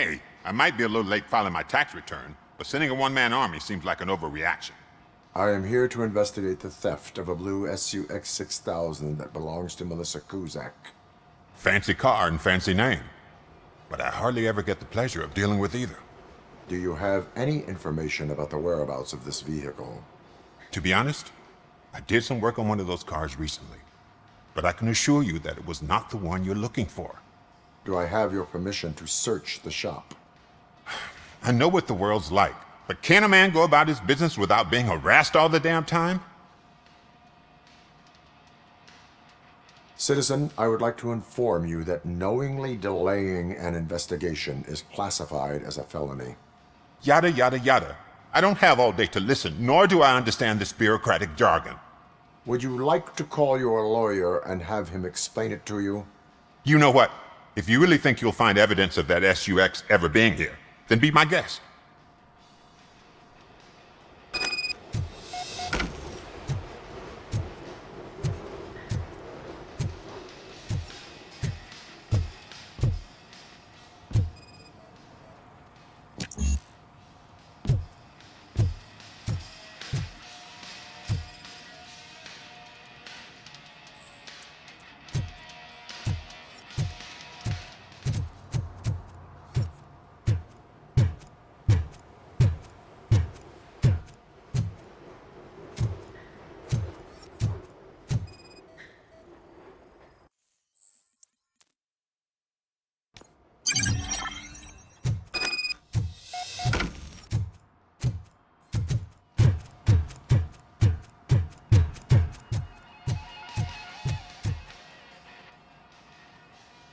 Hey, I might be a little late filing my tax return, but sending a one-man army seems like an overreaction. I am here to investigate the theft of a blue SUX 6000 that belongs to Melissa Kuzak. Fancy car and fancy name. But I hardly ever get the pleasure of dealing with either. Do you have any information about the whereabouts of this vehicle? To be honest, I did some work on one of those cars recently, but I can assure you that it was not the one you're looking for. Do I have your permission to search the shop? I know what the world's like, but can a man go about his business without being harassed all the damn time? Citizen, I would like to inform you that knowingly delaying an investigation is classified as a felony. Yada, yada, yada. I don't have all day to listen, nor do I understand this bureaucratic jargon. Would you like to call your lawyer and have him explain it to you? You know what? If you really think you'll find evidence of that SUX ever being here, then be my guest.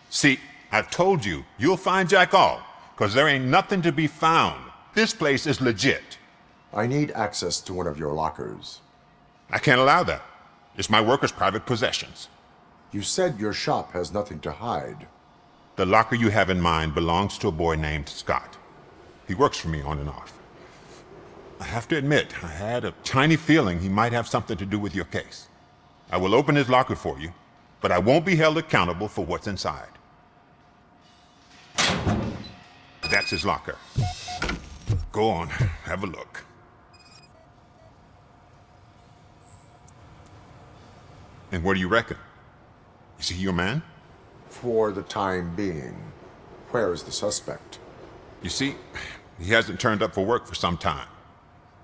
See, I've told you, you'll find Jack all, because there ain't nothing to be found. This place is legit. I need access to one of your lockers. I can't allow that. It's my workers' private possessions. You said your shop has nothing to hide. The locker you have in mind belongs to a boy named Scott. He works for me on and off. I have to admit, I had a tiny feeling he might have something to do with your case. I will open his locker for you, but I won't be held accountable for what's inside. That's his locker. Go on, have a look. And what do you reckon? Is he your man? For the time being. Where is the suspect? You see, he hasn't turned up for work for some time.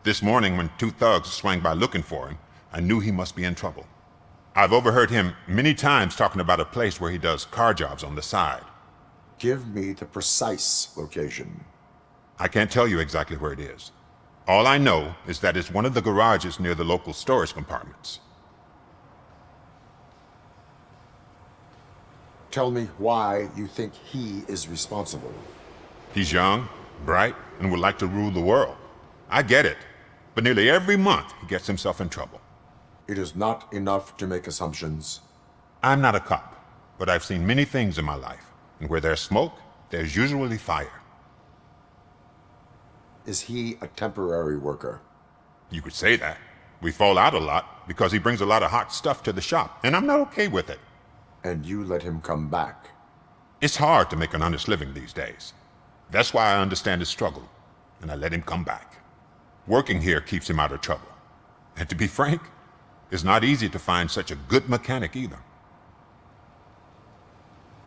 This morning, when two thugs swang by looking for him, I knew he must be in trouble. I've overheard him many times talking about a place where he does car jobs on the side. Give me the precise location. I can't tell you exactly where it is. All I know is that it's one of the garages near the local storage compartments. Tell me why you think he is responsible. He's young, bright, and would like to rule the world. I get it, but nearly every month he gets himself in trouble. It is not enough to make assumptions. I'm not a cop, but I've seen many things in my life, and where there's smoke, there's usually fire. Is he a temporary worker? You could say that. We fall out a lot because he brings a lot of hot stuff to the shop, and I'm not okay with it. And you let him come back? It's hard to make an honest living these days. That's why I understand his struggle, and I let him come back. Working here keeps him out of trouble. And to be frank, it's not easy to find such a good mechanic either.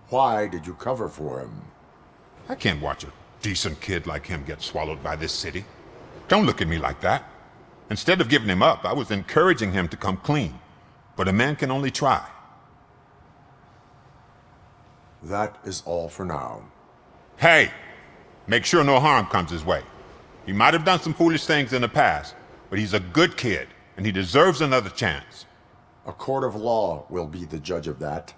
Why did you cover for him? I can't watch a decent kid like him get swallowed by this city. Don't look at me like that. Instead of giving him up, I was encouraging him to come clean. But a man can only try. That is all for now. Hey, make sure no harm comes his way. He might have done some foolish things in the past, but he's a good kid, and he deserves another chance. A court of law will be the judge of that.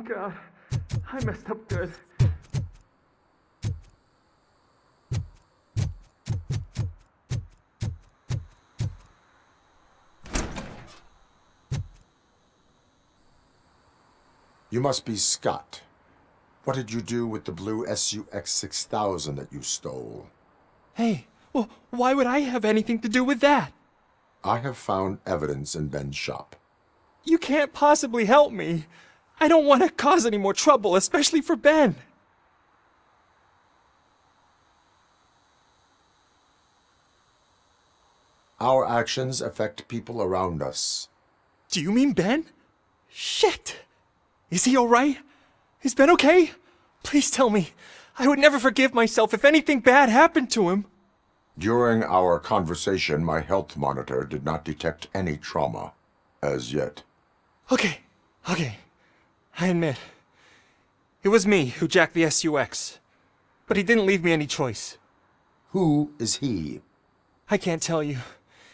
God. I messed up good. You must be Scott. What did you do with the blue SUX 6000 that you stole? Hey, well, why would I have anything to do with that? I have found evidence in Ben's shop. You can't possibly help me. I don't want to cause any more trouble, especially for Ben. Our actions affect people around us. Do you mean Ben? Shit! Is he alright? Is Ben okay? Please tell me. I would never forgive myself if anything bad happened to him. During our conversation, my health monitor did not detect any trauma, as yet. Okay. I admit. It was me who jacked the SUX. But he didn't leave me any choice. Who is he? I can't tell you.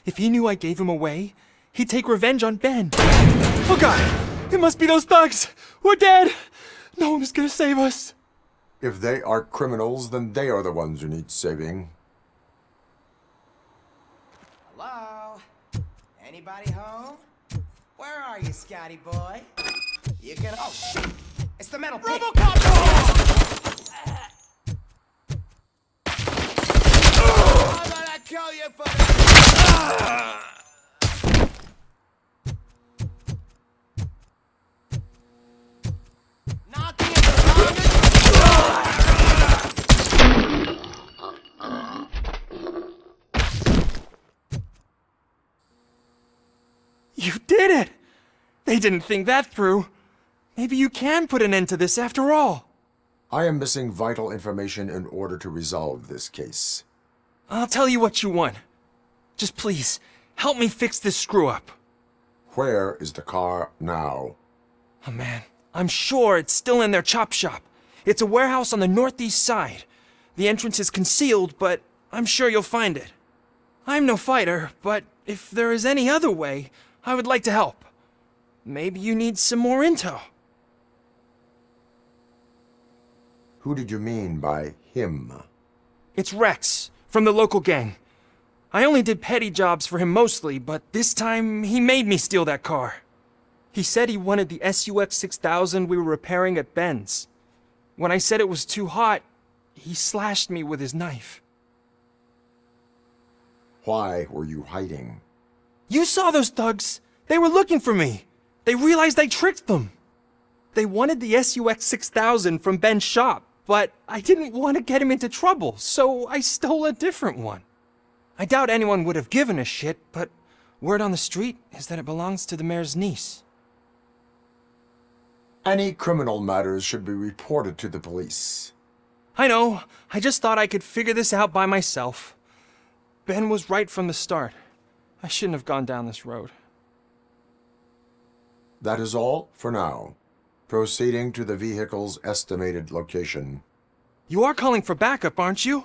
If he knew I gave him away, he'd take revenge on Ben. Oh God! It must be those thugs! We're dead! No one is gonna save us. If they are criminals, then they are the ones who need saving. Hello? Anybody home? Where are you, Scotty boy? You gonna... Oh, shit! It's the metal pig! RoboCop! I'm gonna kill you for this! Knock me in the You did it! They didn't think that through. Maybe you can put an end to this after all. I am missing vital information in order to resolve this case. I'll tell you what you want. Just please, help me fix this screw-up. Where is the car now? Oh man, I'm sure it's still in their chop shop. It's a warehouse on the northeast side. The entrance is concealed, but I'm sure you'll find it. I'm no fighter, but if there is any other way, I would like to help. Maybe you need some more intel. Who did you mean by him? It's Rex, from the local gang. I only did petty jobs for him mostly, but this time he made me steal that car. He said he wanted the SUX 6000 we were repairing at Ben's. When I said it was too hot, he slashed me with his knife. Why were you hiding? You saw those thugs! They were looking for me! They realized I tricked them! They wanted the SUX 6000 from Ben's shop, but I didn't want to get him into trouble, so I stole a different one. I doubt anyone would have given a shit, but word on the street is that it belongs to the mayor's niece. Any criminal matters should be reported to the police. I know, I just thought I could figure this out by myself. Ben was right from the start. I shouldn't have gone down this road. That is all for now. Proceeding to the vehicle's estimated location. You are calling for backup, aren't you?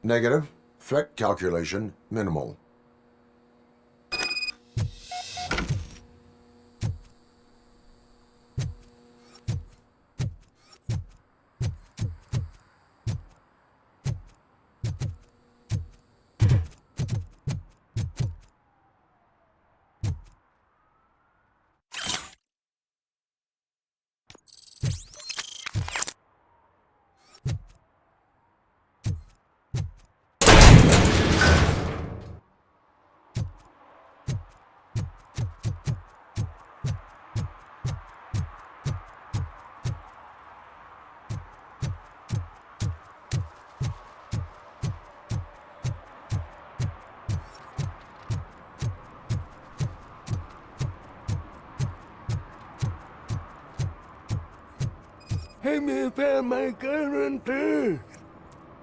Negative. Threat calculation minimal.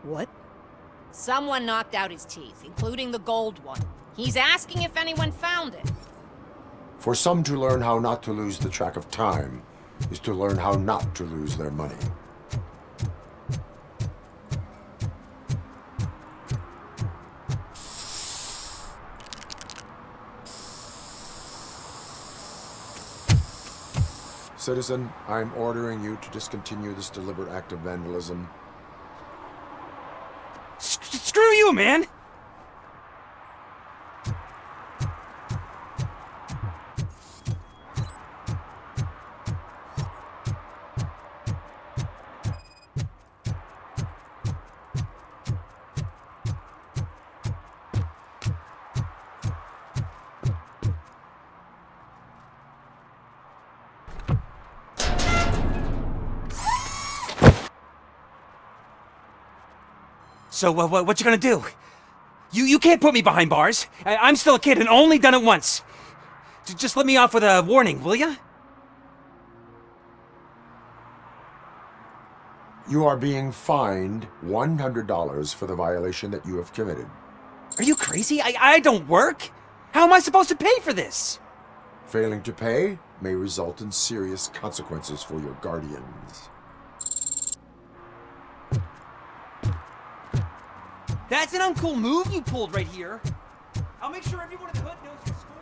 What? Someone knocked out his teeth, including the gold one. He's asking if anyone found it. For some to learn how not to lose the track of time is to learn how not to lose their money. Citizen, I'm ordering you to discontinue this deliberate act of vandalism. Screw you, man! So, what you gonna do? You can't put me behind bars. I'm still a kid and only done it once. Just let me off with a warning, will ya? You are being fined $100 for the violation that you have committed. Are you crazy? I don't work. How am I supposed to pay for this? Failing to pay may result in serious consequences for your guardians. That's an uncool move you pulled right here. I'll make sure everyone in the hood knows your score.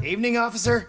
Evening, officer.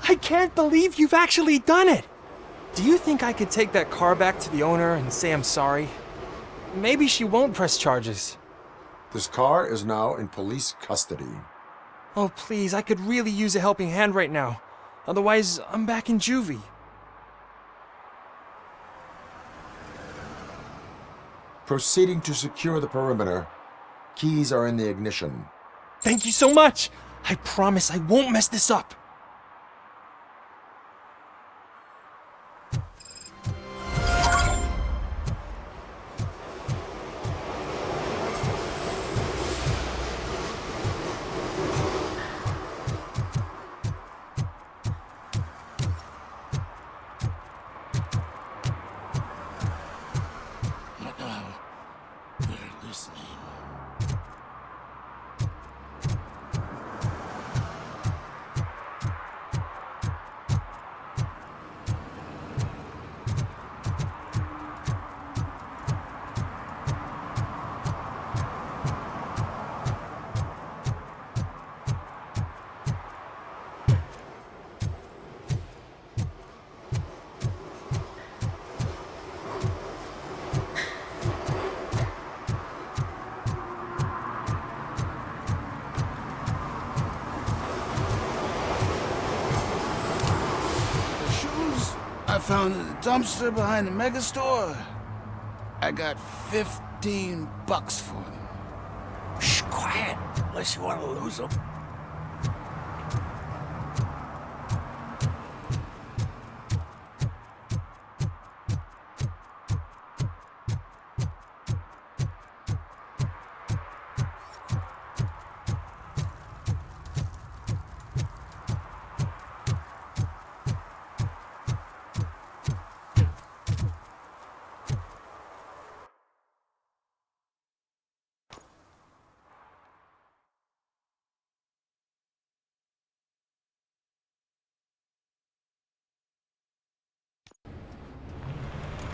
I can't believe you've actually done it! Do you think I could take that car back to the owner and say I'm sorry? Maybe she won't press charges. This car is now in police custody. Oh, please, I could really use a helping hand right now. Otherwise, I'm back in juvie. Proceeding to secure the perimeter. Keys are in the ignition. Thank you so much! I promise I won't mess this up. I found in the dumpster behind the mega store. I got $15 for them. Shh, quiet, unless you want to lose them.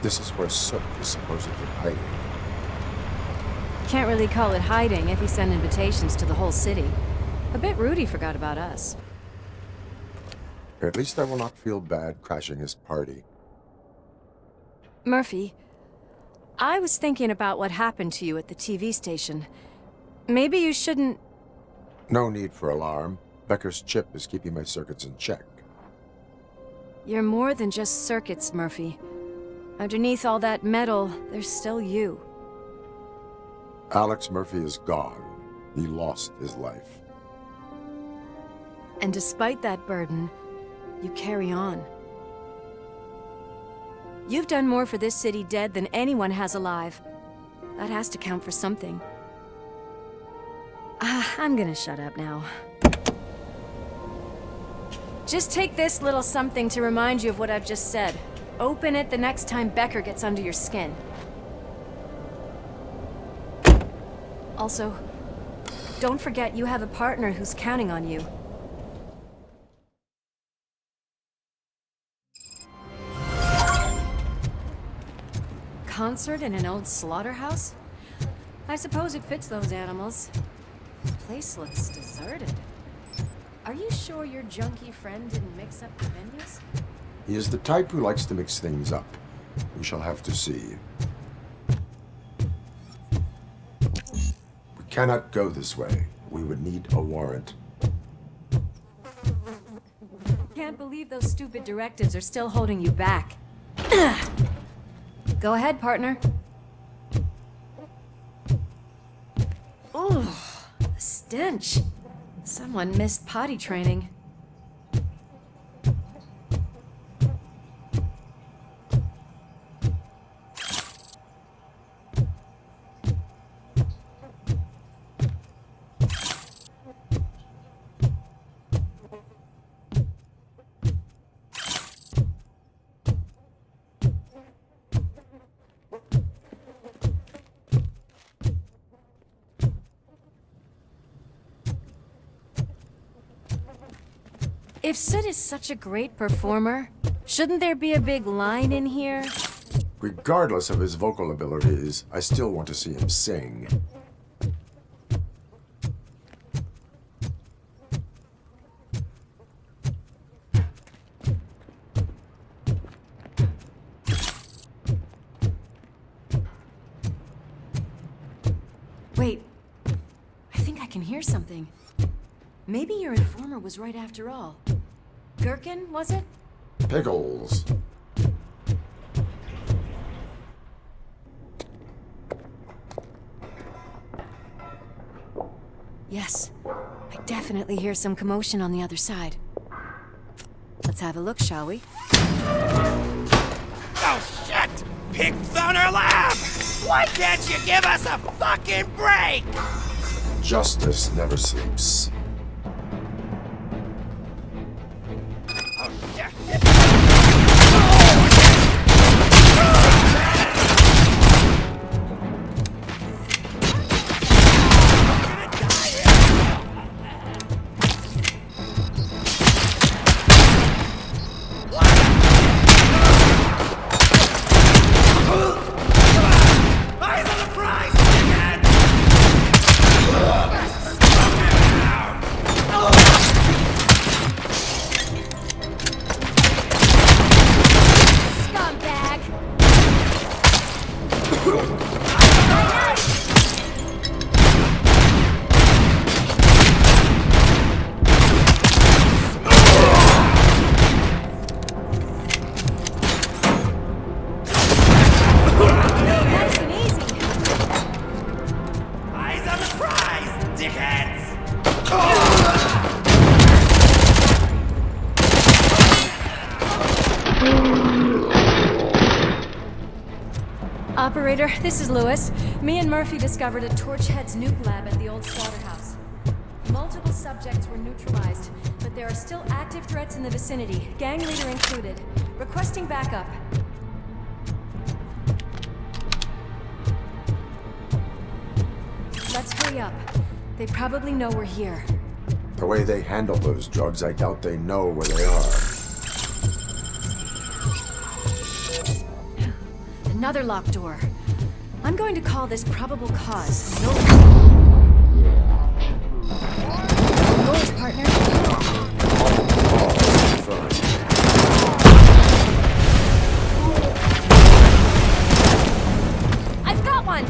This is where Sook is supposedly hiding. Can't really call it hiding if you send invitations to the whole city. A bit rude he forgot about us. At least I will not feel bad crashing his party. Murphy, I was thinking about what happened to you at the TV station. Maybe you shouldn't... No need for alarm. Becker's chip is keeping my circuits in check. You're more than just circuits, Murphy. Underneath all that metal, there's still you. Alex Murphy is gone. He lost his life. And despite that burden, you carry on. You've done more for this city dead than anyone has alive. That has to count for something. I'm gonna shut up now. Just take this little something to remind you of what I've just said. Open it the next time Becker gets under your skin. Also, don't forget you have a partner who's counting on you. Concert in an old slaughterhouse? I suppose it fits those animals. The place looks deserted. Are you sure your junkie friend didn't mix up the venues? He is the type who likes to mix things up. We shall have to see. We cannot go this way. We would need a warrant. Can't believe those stupid directives are still holding you back. Go ahead, partner. Ooh, the stench. Someone missed potty training. If Sid is such a great performer, shouldn't there be a big line in here? Regardless of his vocal abilities, I still want to see him sing. can hear something. Maybe your informer was right after all. Gherkin, was it? Pickles. Yes. I definitely hear some commotion on the other side. Let's have a look, shall we? Oh, shit! Pigs on our lab! Why can't you give us a fucking break? Justice never sleeps. Oh, shit! Eyes on the prize, dickhead! Scumbag! Nice and easy. Eyes on the prize, dickheads! Operator, this is Lewis. Me and Murphy discovered a Torchhead's nuke lab at the old slaughterhouse. Multiple subjects were neutralized, but there are still active threats in the vicinity, gang leader included. Requesting backup. Let's hurry up. They probably know we're here. The way they handle those drugs, I doubt they know where they are. Another locked door. I'm going to call this probable cause. Yours, partner. I've got one!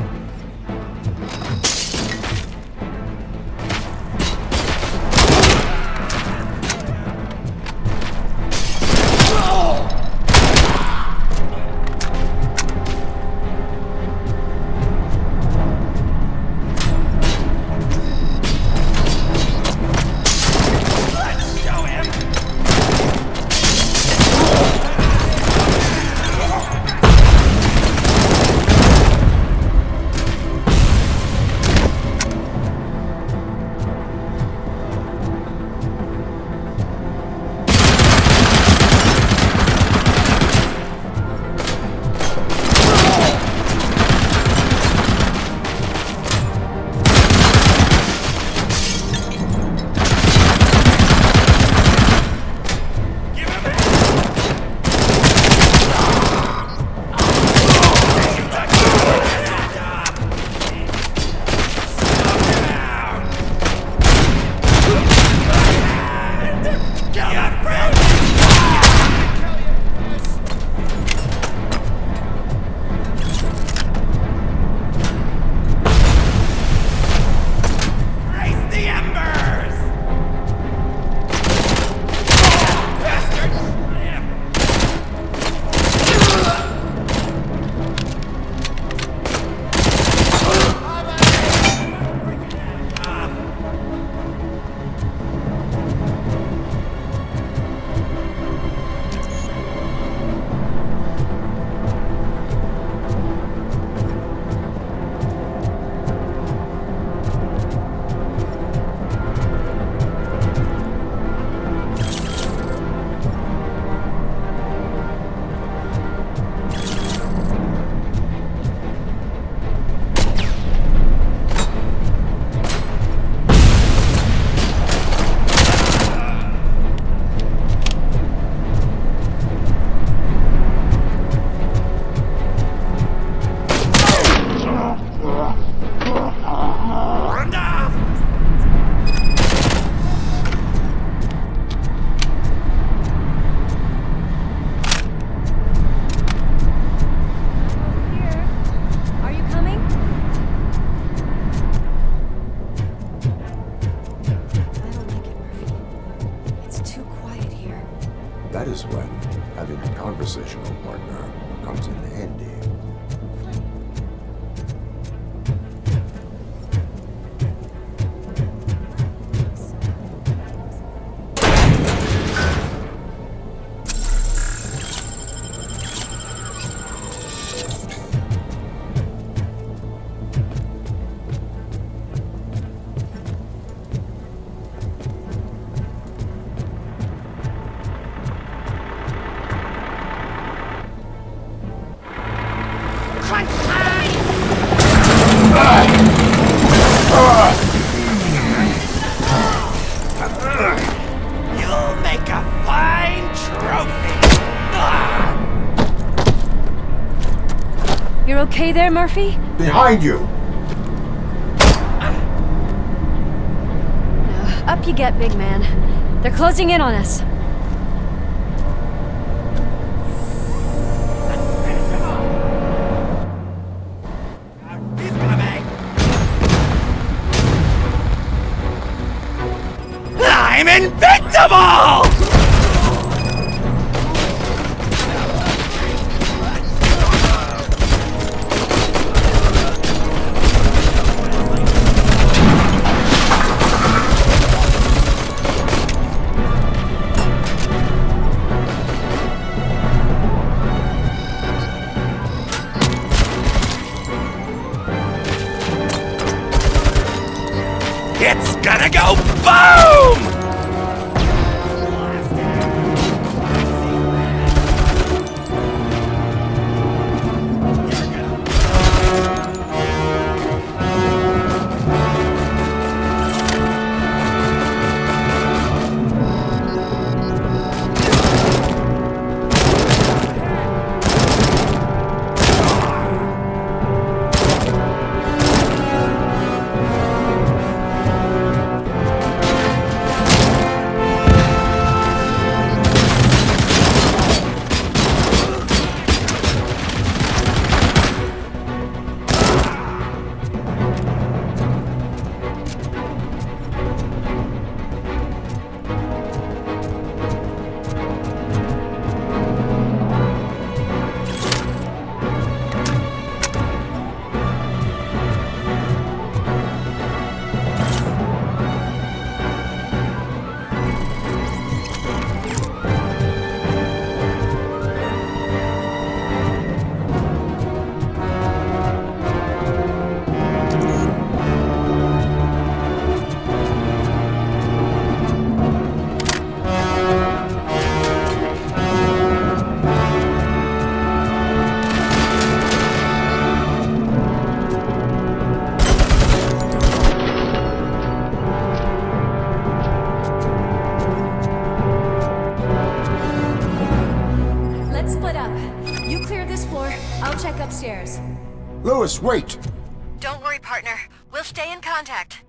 That is when having a conversational partner comes in handy. You'll make a fine trophy. You're okay there, Murphy? Behind you! Up you get, big man. They're closing in on us. He's coming. I'm invincible! It's gonna go boom! upstairs. Lewis, wait! Don't worry, partner. We'll stay in contact.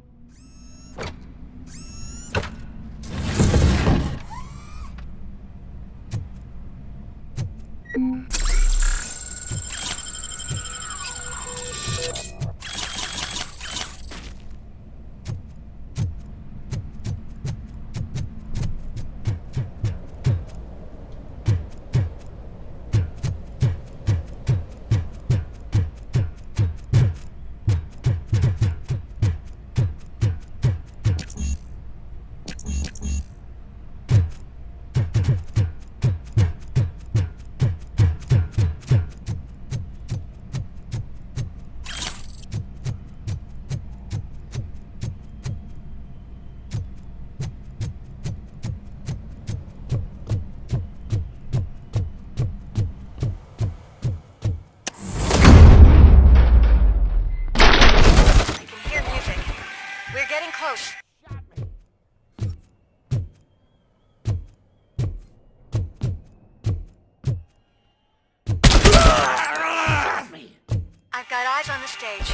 I've got eyes on the stage.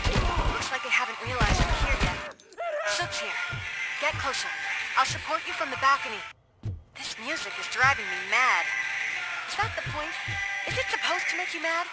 Looks like they haven't realized we're here yet. Sook's here. Get closer. I'll support you from the balcony. This music is driving me mad. Is that the point? Is it supposed to make you mad?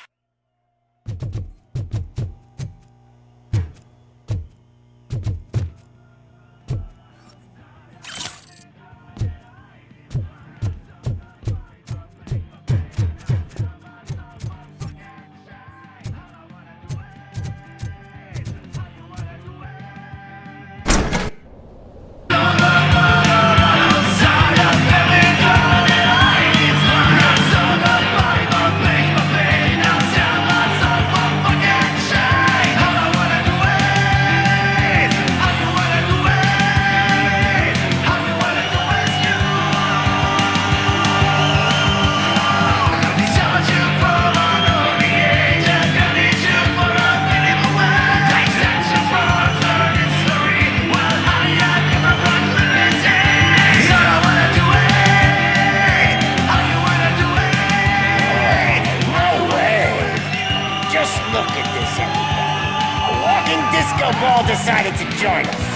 decided to join us.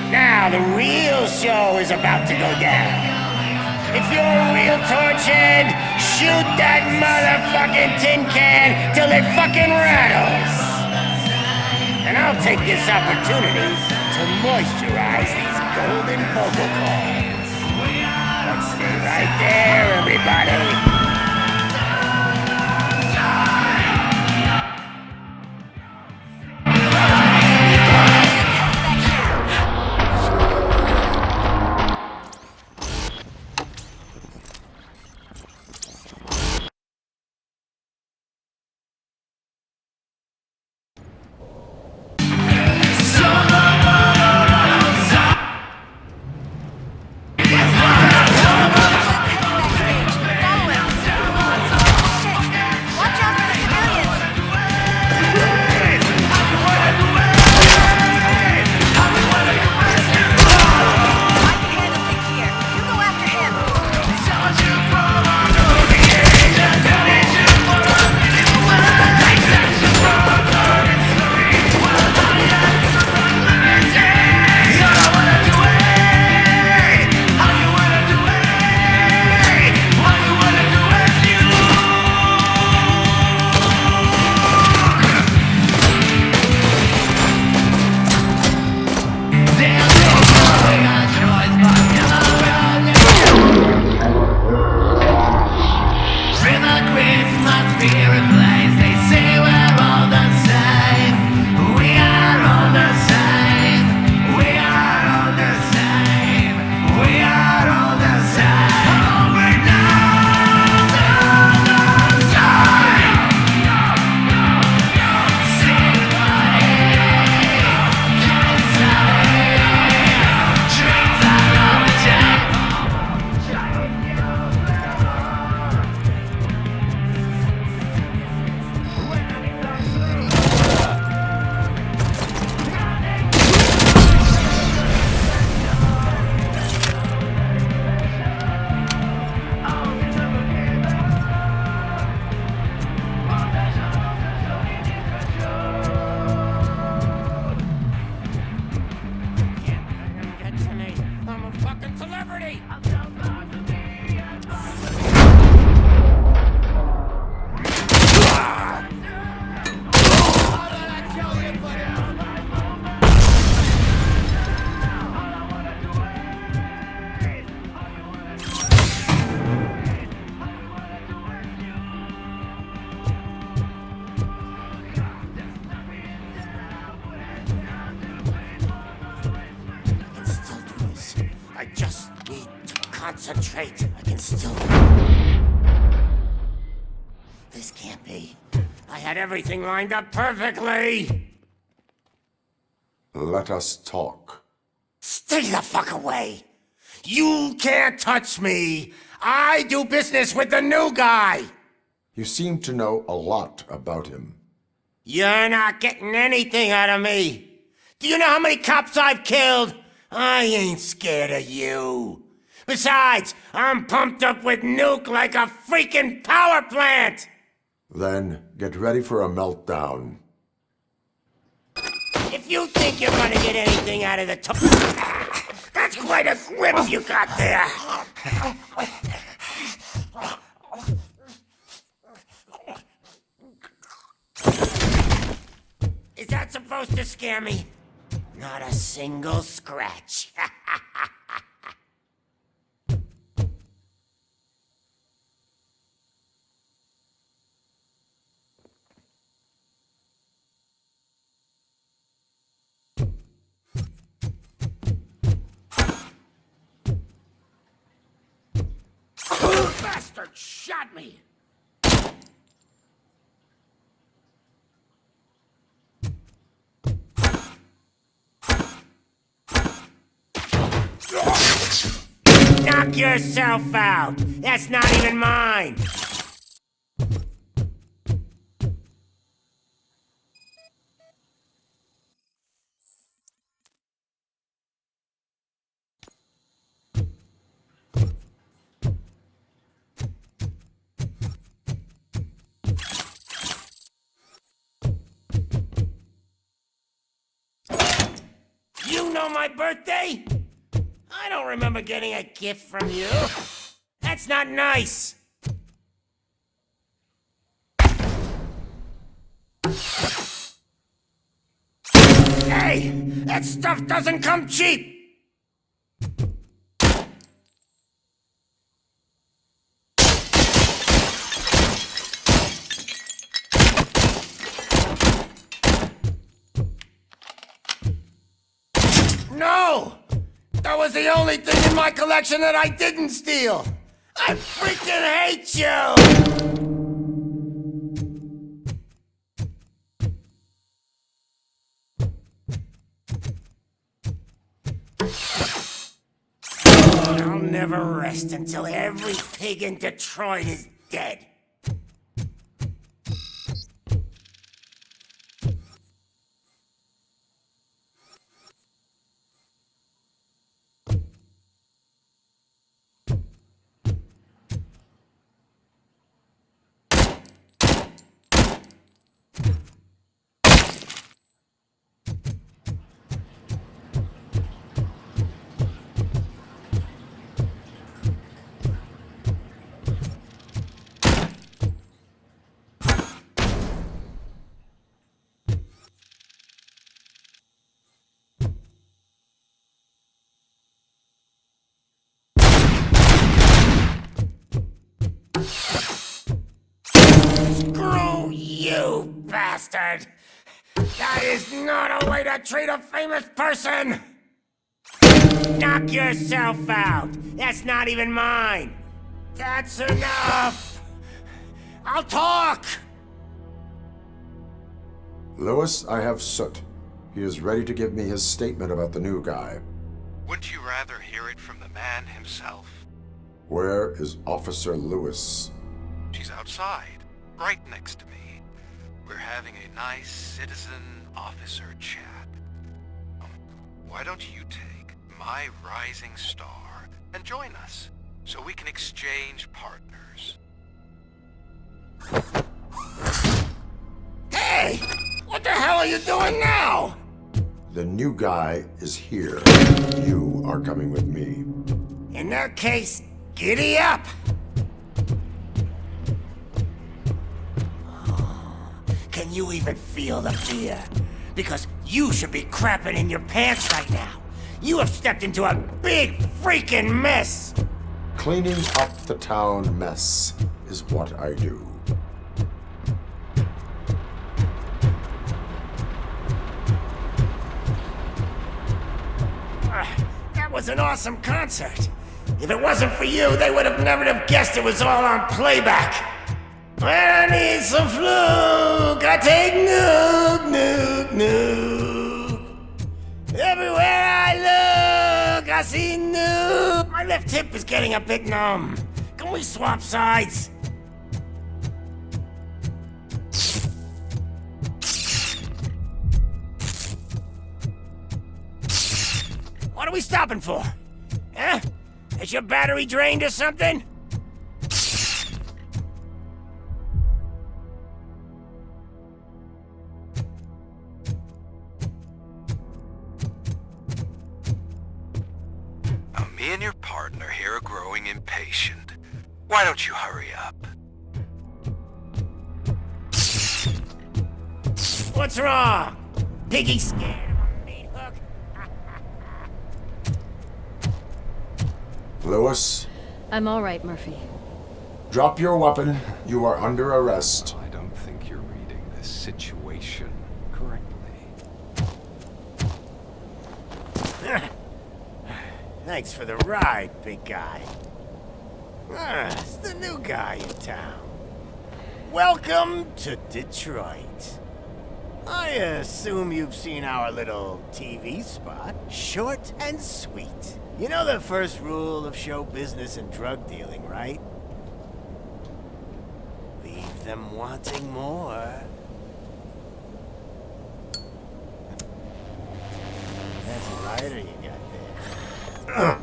Now the real show is about to go down. If you're a real torch head, shoot that motherfucking tin can till it fucking rattles. And I'll take this opportunity to moisturize these golden vocal cords. But stay right there, everybody. Concentrate. I can still... This can't be. I had everything lined up perfectly. Let us talk. Stay the fuck away. You can't touch me. I do business with the new guy. You seem to know a lot about him. You're not getting anything out of me. Do you know how many cops I've killed? I ain't scared of you. Besides, I'm pumped up with nuke like a freaking power plant! Then get ready for a meltdown. If you think you're gonna get anything out of the that's quite a grip you got there! Is that supposed to scare me? Not a single scratch. Bastard shot me! Knock yourself out! That's not even mine! know my birthday? I don't remember getting a gift from you. That's not nice. Hey, that stuff doesn't come cheap. No! That was the only thing in my collection that I didn't steal! I freaking hate you! I'll never rest until every pig in Detroit is dead. Screw you, bastard! That is not a way to treat a famous person! Knock yourself out! That's not even mine! That's enough! I'll talk! Lewis, I have Soot. He is ready to give me his statement about the new guy. Wouldn't you rather hear it from the man himself? Where is Officer Lewis? She's outside, right next to me. We're having a nice citizen-officer chat. Why don't you take my rising star and join us, so we can exchange partners? Hey! What the hell are you doing now? The new guy is here. You are coming with me. In that case, giddy up! Can you even feel the fear? Because you should be crapping in your pants right now. You have stepped into a big freaking mess! Cleaning up the town mess is what I do. That was an awesome concert. If it wasn't for you, they would have never have guessed it was all on playback. When I need some fluke, I take nuke, nuke, nuke. Everywhere I look, I see nuke. My left hip is getting a bit numb. Can we swap sides? What are we stopping for? Huh? Is your battery drained or something? Me and your partner here are growing impatient. Why don't you hurry up? What's wrong? Piggy scared of a meat hook? Lewis, I'm all right, Murphy. drop your weapon. You are under arrest. I don't think you're reading the situation correctly. Thanks for the ride, big guy. It's the new guy in town. Welcome to Detroit. I assume you've seen our little TV spot. Short and sweet. You know the first rule of show business and drug dealing, right? Leave them wanting more. That's a lighter you got there.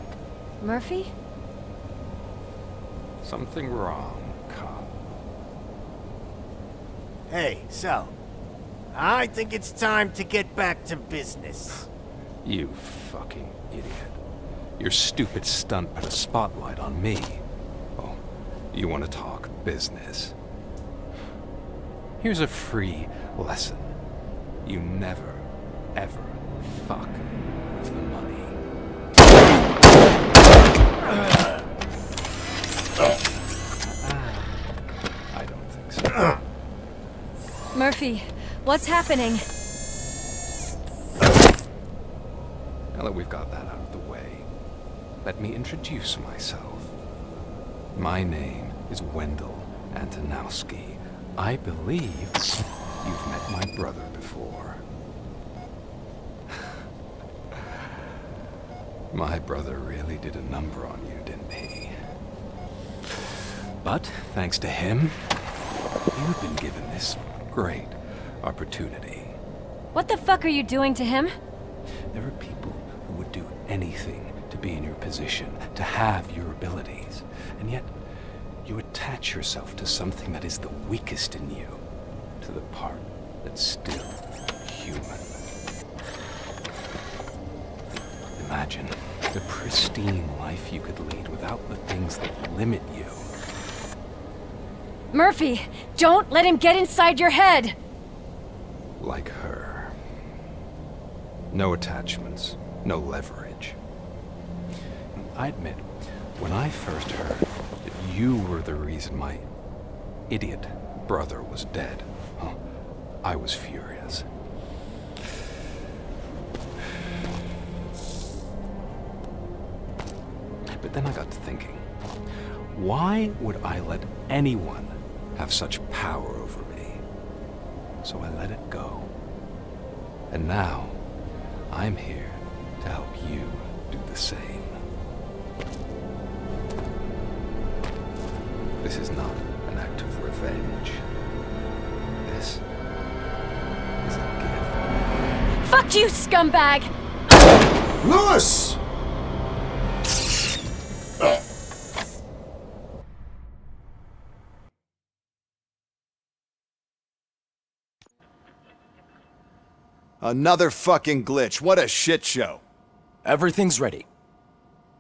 Murphy? Something wrong, cop. Hey, so, I think it's time to get back to business. You fucking idiot. Your stupid stunt put a spotlight on me. Oh, you want to talk business? Here's a free lesson. You never, ever fuck with the money. I don't think so. Murphy, what's happening? Now that we've got that out of the way, let me introduce myself. My name is Wendell Antonowski. I believe you've met my brother before. My brother really did a number on you, didn't he? But thanks to him, you've been given this great opportunity. What the fuck are you doing to him? There are people who would do anything to be in your position, to have your abilities, and yet you attach yourself to something that is the weakest in you, to the part that's still human. Imagine the pristine life you could lead without the things that limit you. Murphy, don't let him get inside your head! Like her. No attachments, no leverage. I admit, when I first heard that you were the reason my idiot brother was dead, I was furious. But then I got to thinking, why would I let anyone have such power over me? So I let it go. And now, I'm here to help you do the same. This is not an act of revenge. This is a gift. Fuck you, scumbag! Lewis! Another fucking glitch. What a shit show. Everything's ready.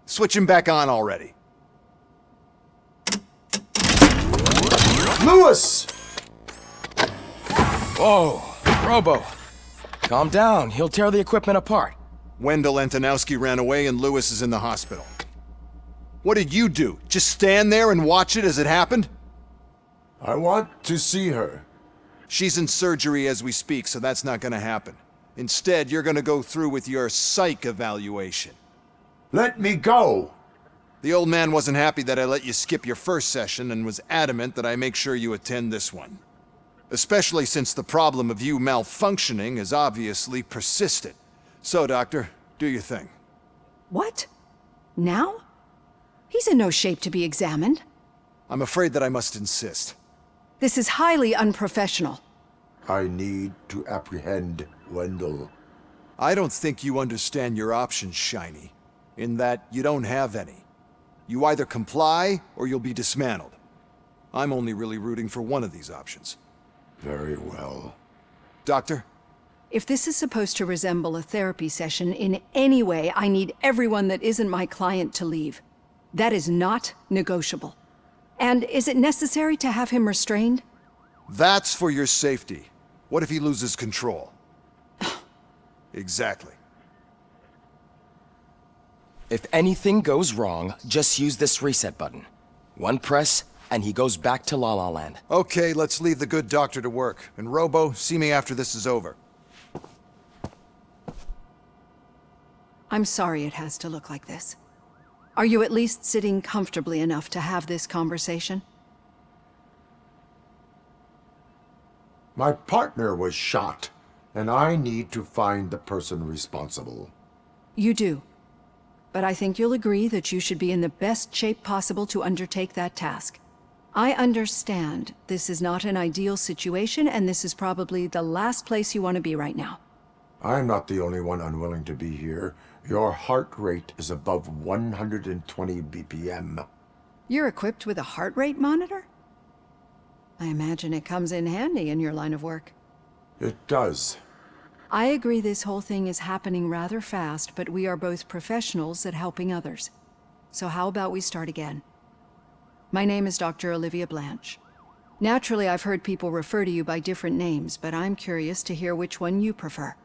Switch him back on already. Lewis! Whoa, Robo. Calm down. He'll tear the equipment apart. Wendell Antonowski ran away and Lewis is in the hospital. What did you do? Just stand there and watch it as it happened? I want to see her. She's in surgery as we speak, so that's not gonna happen. Instead, you're gonna go through with your psych evaluation. Let me go! The old man wasn't happy that I let you skip your first session and was adamant that I make sure you attend this one. Especially since the problem of you malfunctioning is obviously persistent. So, Doctor, do your thing. What? Now? He's in no shape to be examined. I'm afraid that I must insist. This is highly unprofessional. I need to apprehend Wendell. I don't think you understand your options, Shiny, in that you don't have any. You either comply or you'll be dismantled. I'm only really rooting for one of these options. Very well. Doctor? If this is supposed to resemble a therapy session in any way, I need everyone that isn't my client to leave. That is not negotiable. And is it necessary to have him restrained? That's for your safety. What if he loses control? Exactly. If anything goes wrong, just use this reset button. One press, and he goes back to La La Land. Okay, let's leave the good doctor to work. And Robo, see me after this is over. I'm sorry it has to look like this. Are you at least sitting comfortably enough to have this conversation? My partner was shot, and I need to find the person responsible. You do. But I think you'll agree that you should be in the best shape possible to undertake that task. I understand this is not an ideal situation, and this is probably the last place you want to be right now. I'm not the only one unwilling to be here. Your heart rate is above 120 BPM. You're equipped with a heart rate monitor? I imagine it comes in handy in your line of work. It does. I agree this whole thing is happening rather fast, but we are both professionals at helping others. So how about we start again? My name is Dr. Olivia Blanche. Naturally, I've heard people refer to you by different names, but I'm curious to hear which one you prefer.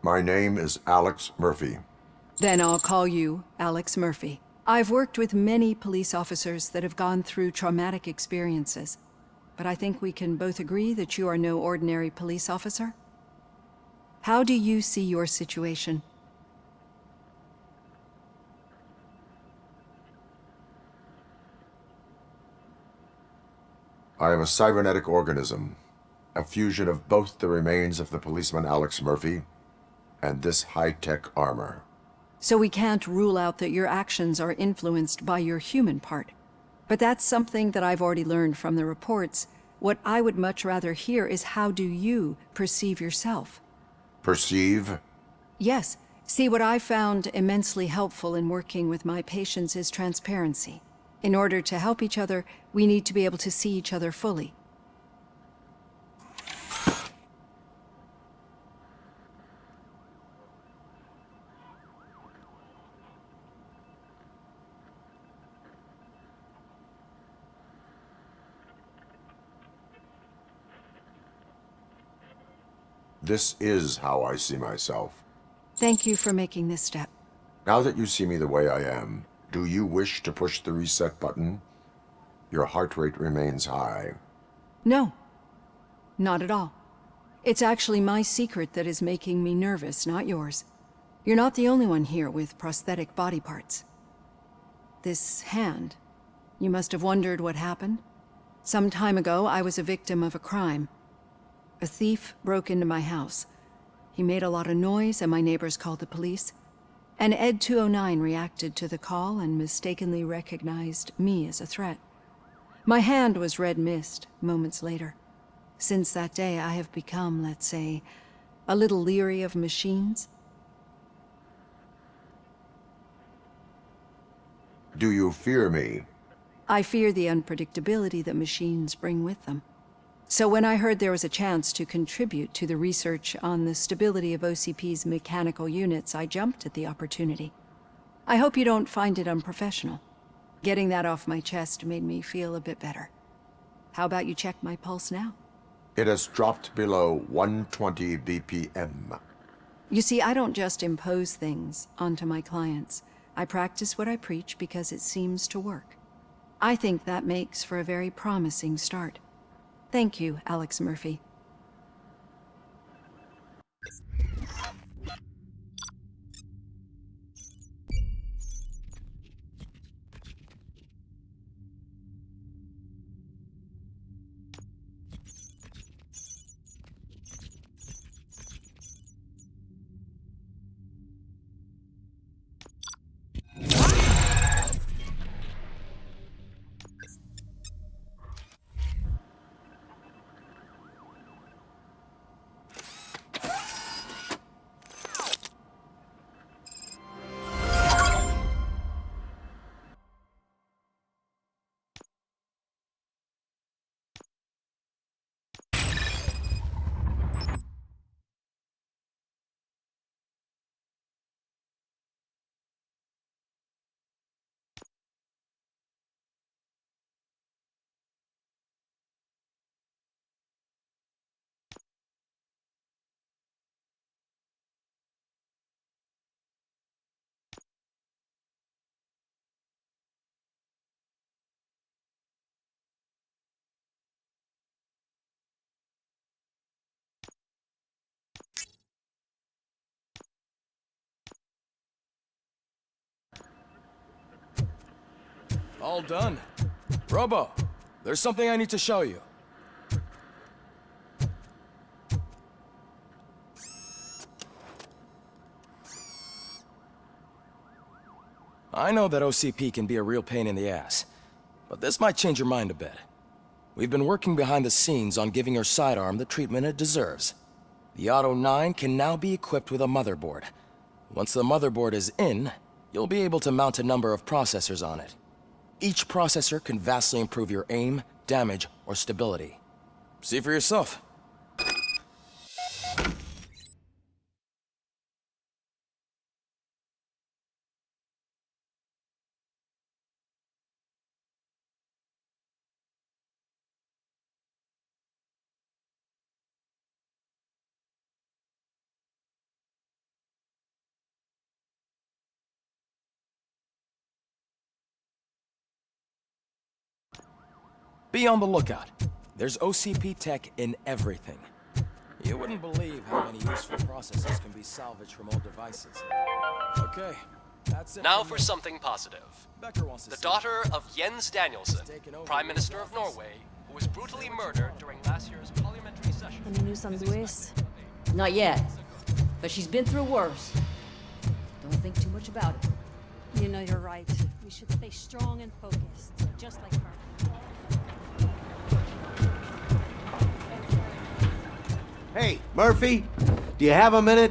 My name is Alex Murphy. Then I'll call you Alex Murphy. I've worked with many police officers that have gone through traumatic experiences, but I think we can both agree that you are no ordinary police officer. How do you see your situation? I am a cybernetic organism, a fusion of both the remains of the policeman Alex Murphy and this high-tech armor. So we can't rule out that your actions are influenced by your human part. But that's something that I've already learned from the reports. What I would much rather hear is how do you perceive yourself? Perceive? Yes. See, what I found immensely helpful in working with my patients is transparency. In order to help each other, we need to be able to see each other fully. This is how I see myself. Thank you for making this step. Now that you see me the way I am, do you wish to push the reset button? Your heart rate remains high. No, not at all. It's actually my secret that is making me nervous, not yours. You're not the only one here with prosthetic body parts. This hand, you must have wondered what happened. Some time ago, I was a victim of a crime. A thief broke into my house. He made a lot of noise and my neighbors called the police. And Ed 209 reacted to the call and mistakenly recognized me as a threat. My hand was red mist moments later. Since that day, I have become, let's say, a little leery of machines. Do you fear me? I fear the unpredictability that machines bring with them. So when I heard there was a chance to contribute to the research on the stability of OCP's mechanical units, I jumped at the opportunity. I hope you don't find it unprofessional. Getting that off my chest made me feel a bit better. How about you check my pulse now? It has dropped below 120 BPM. You see, I don't just impose things onto my clients. I practice what I preach because it seems to work. I think that makes for a very promising start. Thank you, Alex Murphy. All done. Robo, there's something I need to show you. I know that OCP can be a real pain in the ass, but this might change your mind a bit. We've been working behind the scenes on giving your sidearm the treatment it deserves. The Auto-9 can now be equipped with a motherboard. Once the motherboard is in, you'll be able to mount a number of processors on it. Each processor can vastly improve your aim, damage, or stability. See for yourself. Be on the lookout. There's OCP tech in everything. You wouldn't believe how many useful processes can be salvaged from old devices. Okay, that's it. Now for something positive. Becker wants to The see daughter of Jens Danielson, taken over Prime the Minister of office. Norway, who was brutally murdered during last year's parliamentary session. Any news on Luis? Not yet, but she's been through worse. Don't think too much about it. You know you're right. We should stay strong and focused, just like her. Hey, Murphy, do you have a minute?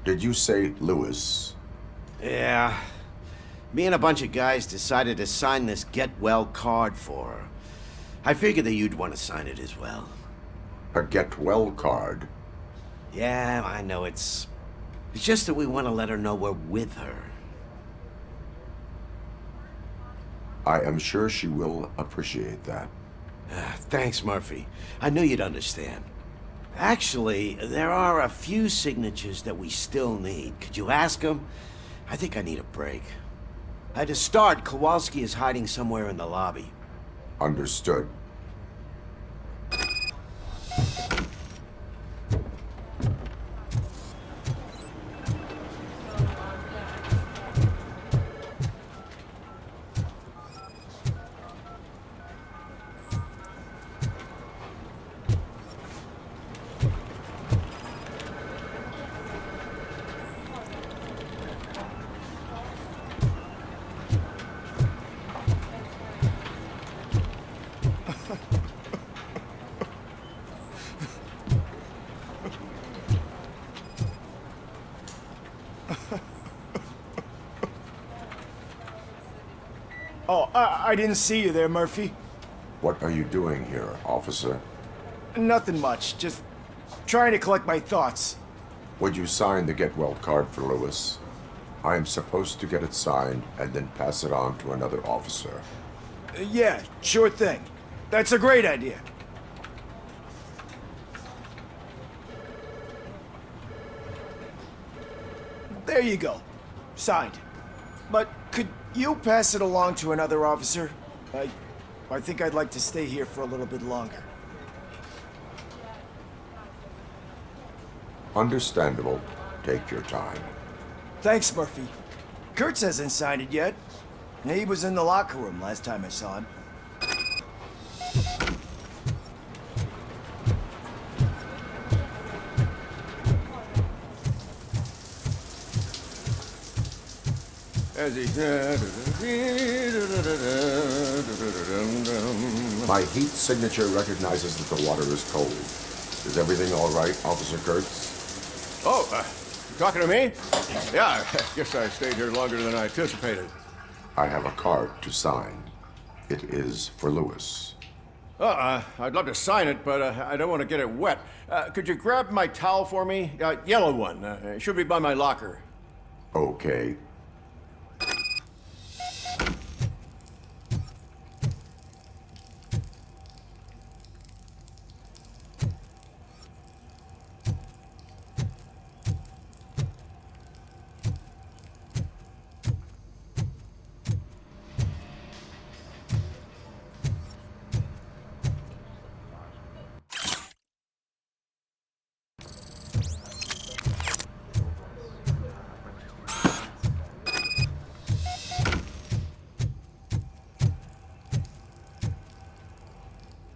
Did you say Lewis? Yeah. Me and a bunch of guys decided to sign this get well card for her. I figured that you'd want to sign it as well. A get well card? Yeah, I know it's just that we want to let her know we're with her. I am sure she will appreciate that. Thanks, Murphy. I knew you'd understand. Actually, there are a few signatures that we still need. Could you ask them? I think I need a break. To start, Kowalski is hiding somewhere in the lobby. Understood. Oh, I didn't see you there, Murphy. What are you doing here, officer? Nothing much, just trying to collect my thoughts. Would you sign the get well card for Lewis? I am supposed to get it signed and then pass it on to another officer. Yeah, sure thing. That's a great idea. There you go. Signed. But could you pass it along to another officer? I think I'd like to stay here for a little bit longer. Understandable. Take your time. Thanks, Murphy. Kurtz hasn't signed it yet. He was in the locker room last time I saw him. My heat signature recognizes that the water is cold. Is everything all right, Officer Kurtz? Oh, you talking to me? Yeah, I guess I stayed here longer than I anticipated. I have a card to sign. It is for Lewis. I'd love to sign it, but I don't want to get it wet. Could you grab my towel for me? Yellow one. It should be by my locker. Okay.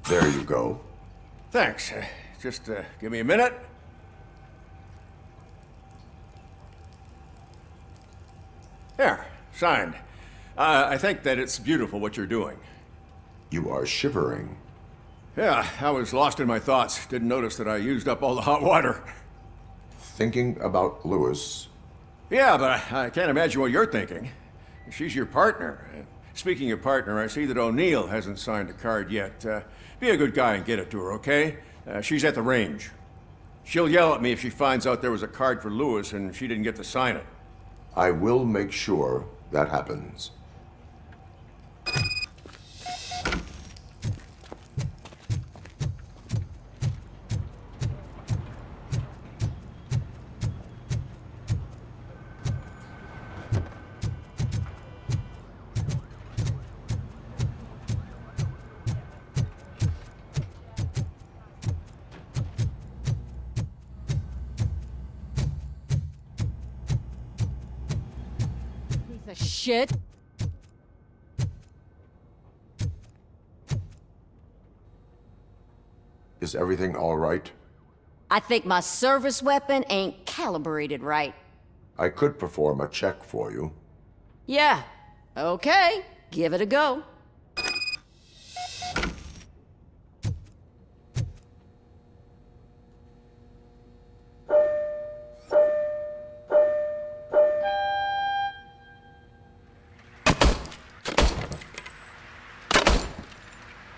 There you go. Thanks. Just give me a minute. There, signed. I think that it's beautiful what you're doing. You are shivering. Yeah, I was lost in my thoughts. Didn't notice that I used up all the hot water. Thinking about Lewis. Yeah, but I can't imagine what you're thinking. She's your partner. Speaking of partner, I see that O'Neill hasn't signed a card yet. Be a good guy and get it to her, okay? She's at the range. She'll yell at me if she finds out there was a card for Lewis and she didn't get to sign it. I will make sure that happens. of shit. Is everything all right? I think my service weapon ain't calibrated right. I could perform a check for you. Yeah, okay. Give it a go.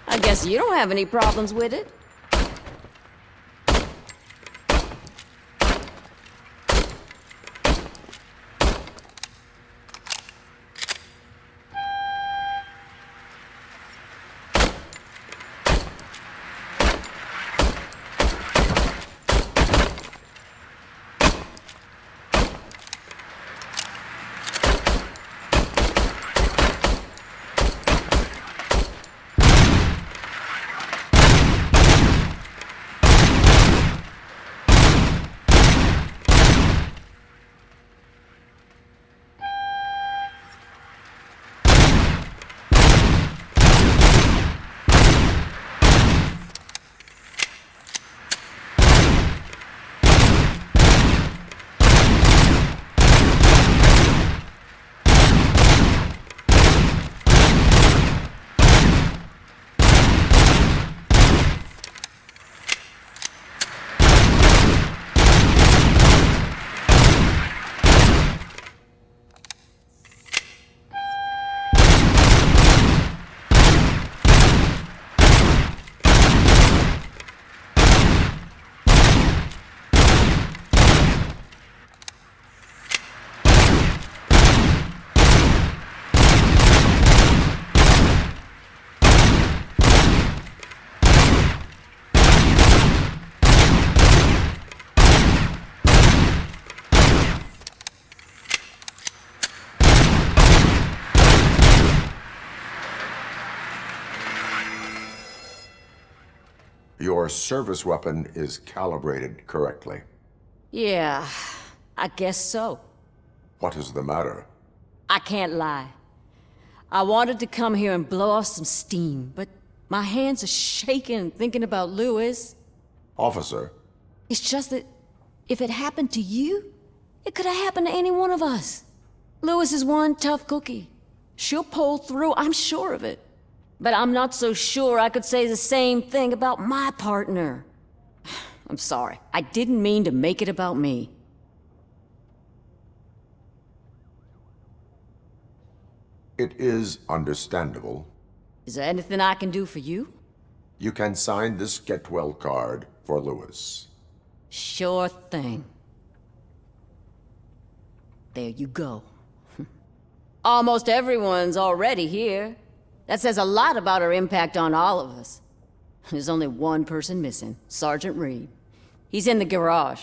I guess you don't have any problems with it. Your service weapon is calibrated correctly. Yeah, I guess so. What is the matter? I can't lie. I wanted to come here and blow off some steam, but my hands are shaking thinking about Lewis. Officer. It's just that if it happened to you, it could have happened to any one of us. Lewis is one tough cookie. She'll pull through, I'm sure of it. But I'm not so sure I could say the same thing about my partner. I'm sorry. I didn't mean to make it about me. It is understandable. Is there anything I can do for you? You can sign this Get Well card for Lewis. Sure thing. There you go. Almost everyone's already here. That says a lot about her impact on all of us. There's only one person missing, Sergeant Reed. He's in the garage.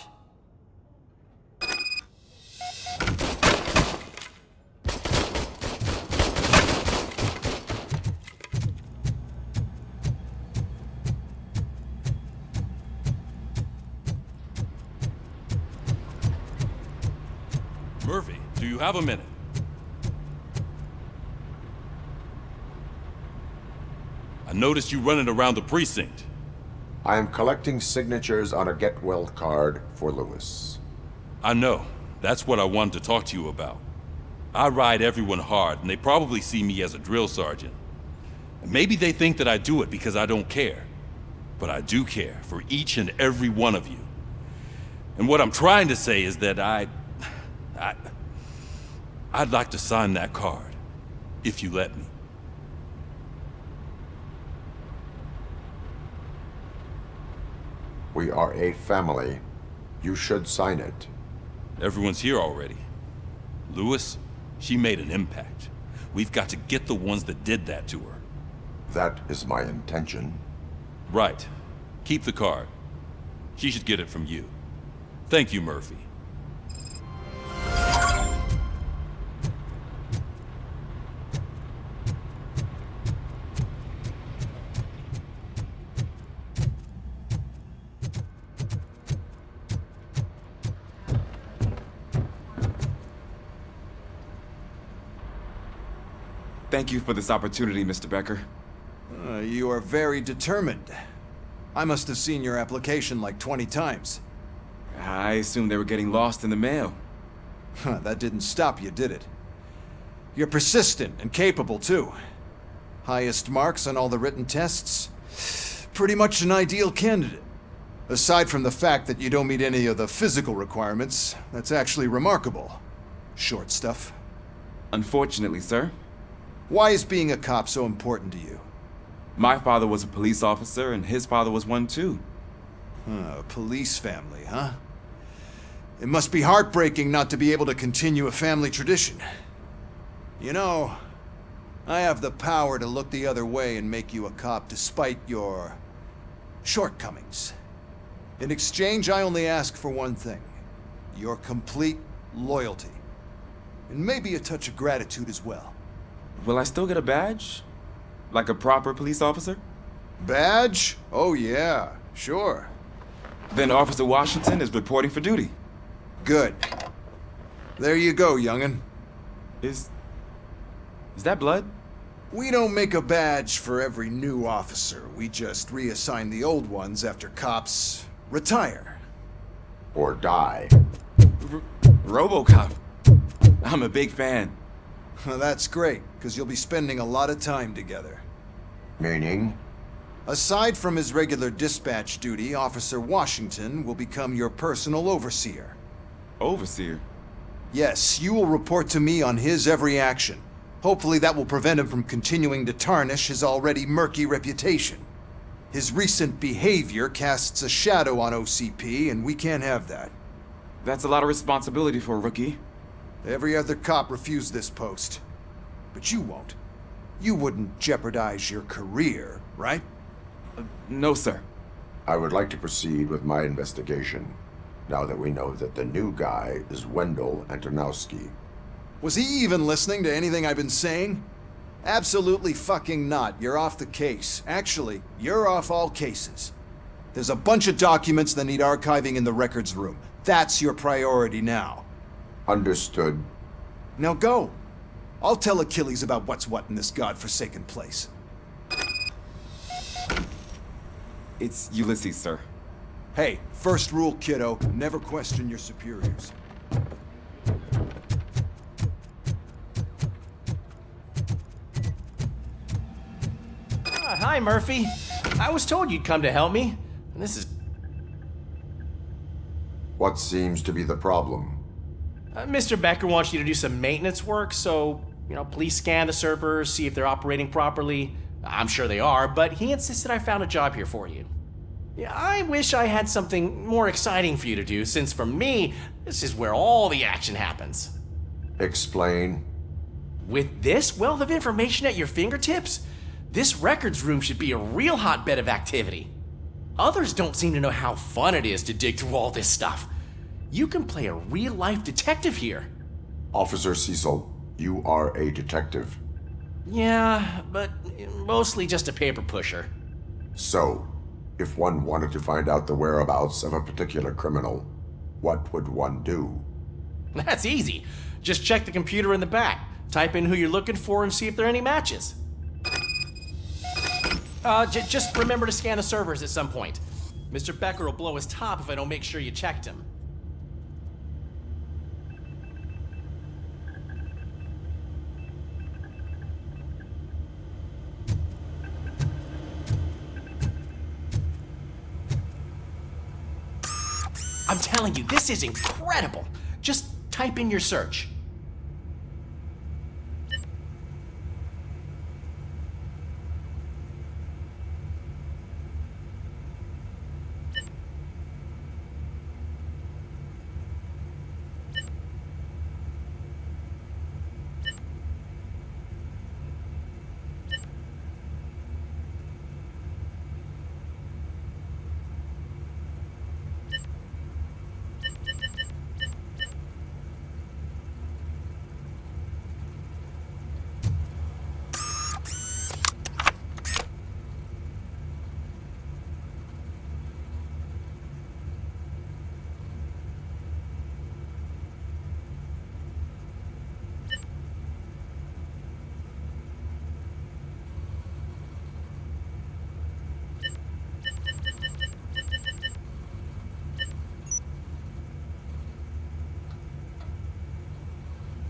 Murphy, do you have a minute? I noticed you running around the precinct. I am collecting signatures on a Get Well card for Lewis. I know. That's what I wanted to talk to you about. I ride everyone hard, and they probably see me as a drill sergeant. And maybe they think that I do it because I don't care. But I do care for each and every one of you. And what I'm trying to say is that I'd like to sign that card, if you let me. We are a family. You should sign it. Everyone's here already. Lewis, she made an impact. We've got to get the ones that did that to her. That is my intention. Right. Keep the card. She should get it from you. Thank you, Murphy. Thank you for this opportunity, Mr. Becker. You are very determined. I must have seen your application like 20 times. I assumed they were getting lost in the mail. That didn't stop you, did it? You're persistent and capable, too. Highest marks on all the written tests. Pretty much an ideal candidate. Aside from the fact that you don't meet any of the physical requirements, that's actually remarkable. Short stuff. Unfortunately, sir. Why is being a cop so important to you? My father was a police officer, and his father was one too. A police family, huh? It must be heartbreaking not to be able to continue a family tradition. You know, I have the power to look the other way and make you a cop despite your shortcomings. In exchange, I only ask for one thing. Your complete loyalty. And maybe a touch of gratitude as well. Will I still get a badge? Like a proper police officer? Badge? Oh yeah, sure. Then Officer Washington is reporting for duty. Good. There you go, young'un. Is that blood? We don't make a badge for every new officer. We just reassign the old ones after cops retire. Or die. RoboCop. I'm a big fan. That's great, because you'll be spending a lot of time together. Meaning? Aside from his regular dispatch duty, Officer Washington will become your personal overseer. Overseer? Yes, you will report to me on his every action. Hopefully that will prevent him from continuing to tarnish his already murky reputation. His recent behavior casts a shadow on OCP, and we can't have that. That's a lot of responsibility for a rookie. Every other cop refused this post. But you won't. You wouldn't jeopardize your career, right? No, sir. I would like to proceed with my investigation, now that we know that the new guy is Wendell Antonowski. Was he even listening to anything I've been saying? Absolutely fucking not. You're off the case. Actually, you're off all cases. There's a bunch of documents that need archiving in the records room. That's your priority now. Understood. Now go. I'll tell Achilles about what's what in this godforsaken place. It's Ulysses, sir. Hey, first rule, kiddo. Never question your superiors. Hi, Murphy. I was told you'd come to help me. And this is... What seems to be the problem? Mr. Becker wants you to do some maintenance work, so, please scan the servers, see if they're operating properly. I'm sure they are, but he insisted I found a job here for you. Yeah, I wish I had something more exciting for you to do, since for me, this is where all the action happens. Explain. With this wealth of information at your fingertips, this records room should be a real hotbed of activity. Others don't seem to know how fun it is to dig through all this stuff. You can play a real-life detective here. Officer Cecil, you are a detective. Yeah, but mostly just a paper pusher. So, if one wanted to find out the whereabouts of a particular criminal, what would one do? That's easy. Just check the computer in the back, type in who you're looking for, and see if there are any matches. Just remember to scan the servers at some point. Mr. Becker will blow his top if I don't make sure you checked him. I'm telling you, this is incredible. Just type in your search.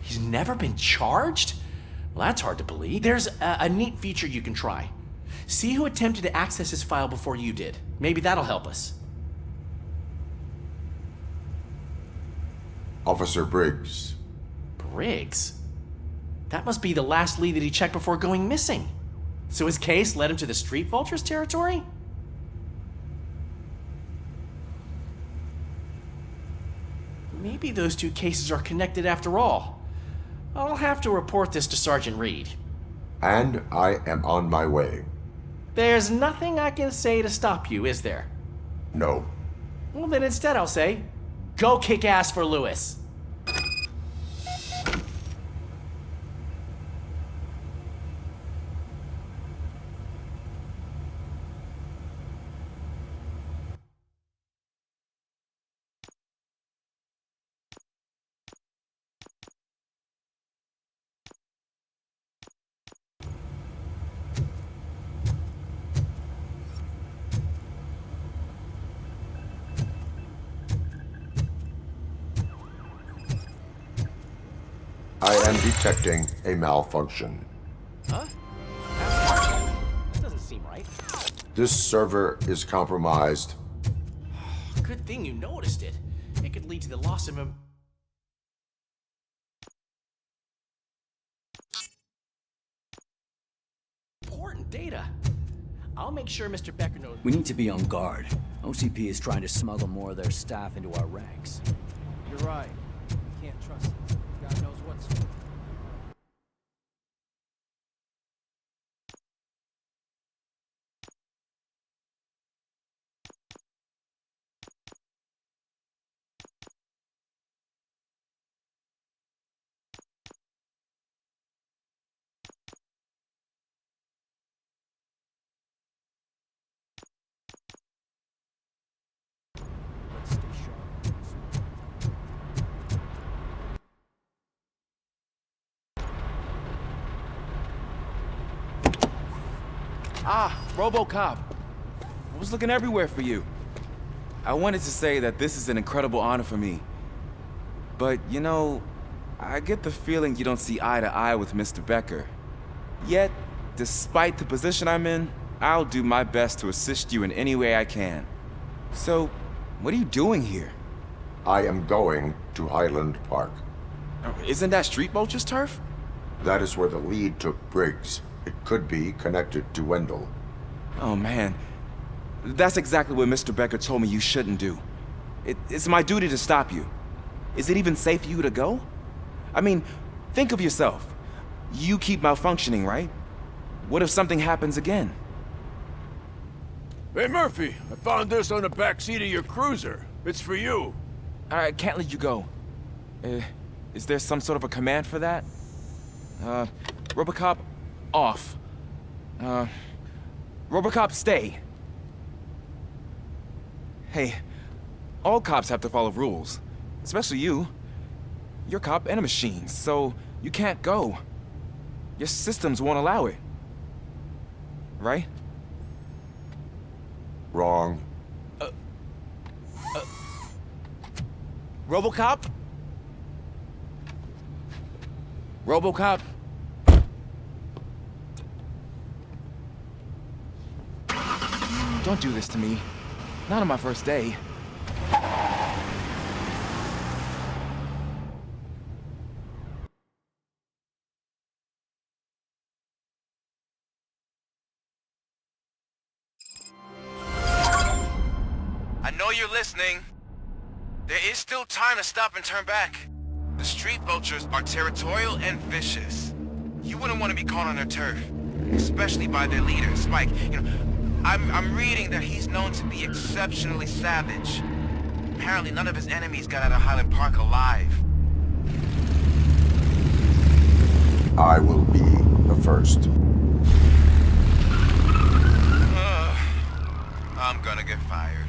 He's never been charged? Well, that's hard to believe. There's a neat feature you can try. See who attempted to access his file before you did. Maybe that'll help us. Officer Briggs. Briggs? That must be the last lead that he checked before going missing. So his case led him to the Street Vultures territory? Maybe those two cases are connected after all. I'll have to report this to Sergeant Reed. And I am on my way. There's nothing I can say to stop you, is there? No. Well, then instead I'll say, go kick ass for Lewis. I am detecting a malfunction. Huh? That doesn't seem right. This server is compromised. Good thing you noticed it. It could lead to the loss of important data. I'll make sure Mr. Becker knows. We need to be on guard. OCP is trying to smuggle more of their staff into our ranks. You're right. We can't trust them. God knows what's... Let's stay sharp. Ah, RoboCop. I was looking everywhere for you. I wanted to say that this is an incredible honor for me. But, you know, I get the feeling you don't see eye to eye with Mr. Becker. Yet, despite the position I'm in, I'll do my best to assist you in any way I can. So, what are you doing here? I am going to Highland Park. Isn't that Street Vulture's turf? That is where the lead took Briggs. It could be connected to Wendell. Oh man, that's exactly what Mr. Becker told me you shouldn't do. It's my duty to stop you. Is it even safe for you to go? I mean, think of yourself. You keep malfunctioning, right? What if something happens again? Hey Murphy, I found this on the back seat of your cruiser. It's for you. I can't let you go. Is there some sort of a command for that? RoboCop, off. RoboCop, stay. Hey, all cops have to follow rules. Especially you. You're a cop and a machine, so you can't go. Your systems won't allow it. Right? Wrong. RoboCop? RoboCop? Don't do this to me. Not on my first day. I know you're listening. There is still time to stop and turn back. The Street Vultures are territorial and vicious. You wouldn't want to be caught on their turf, especially by their leader, Spike. You know, I'm reading that he's known to be exceptionally savage. Apparently none of his enemies got out of Highland Park alive. I will be the first. I'm gonna get fired.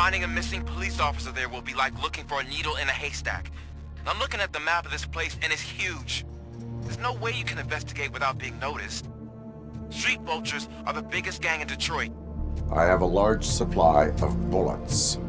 Finding a missing police officer there will be like looking for a needle in a haystack. I'm looking at the map of this place and it's huge. There's no way you can investigate without being noticed. Street vultures are the biggest gang in Detroit. I have a large supply of bullets.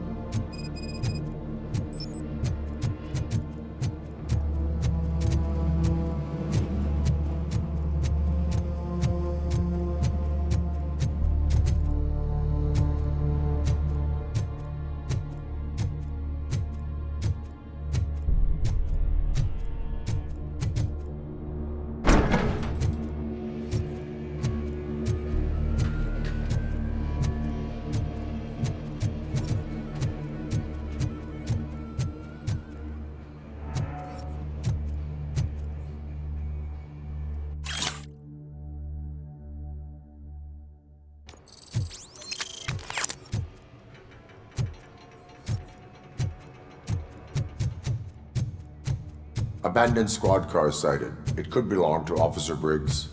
Abandoned squad car sighted. It could belong to Officer Briggs.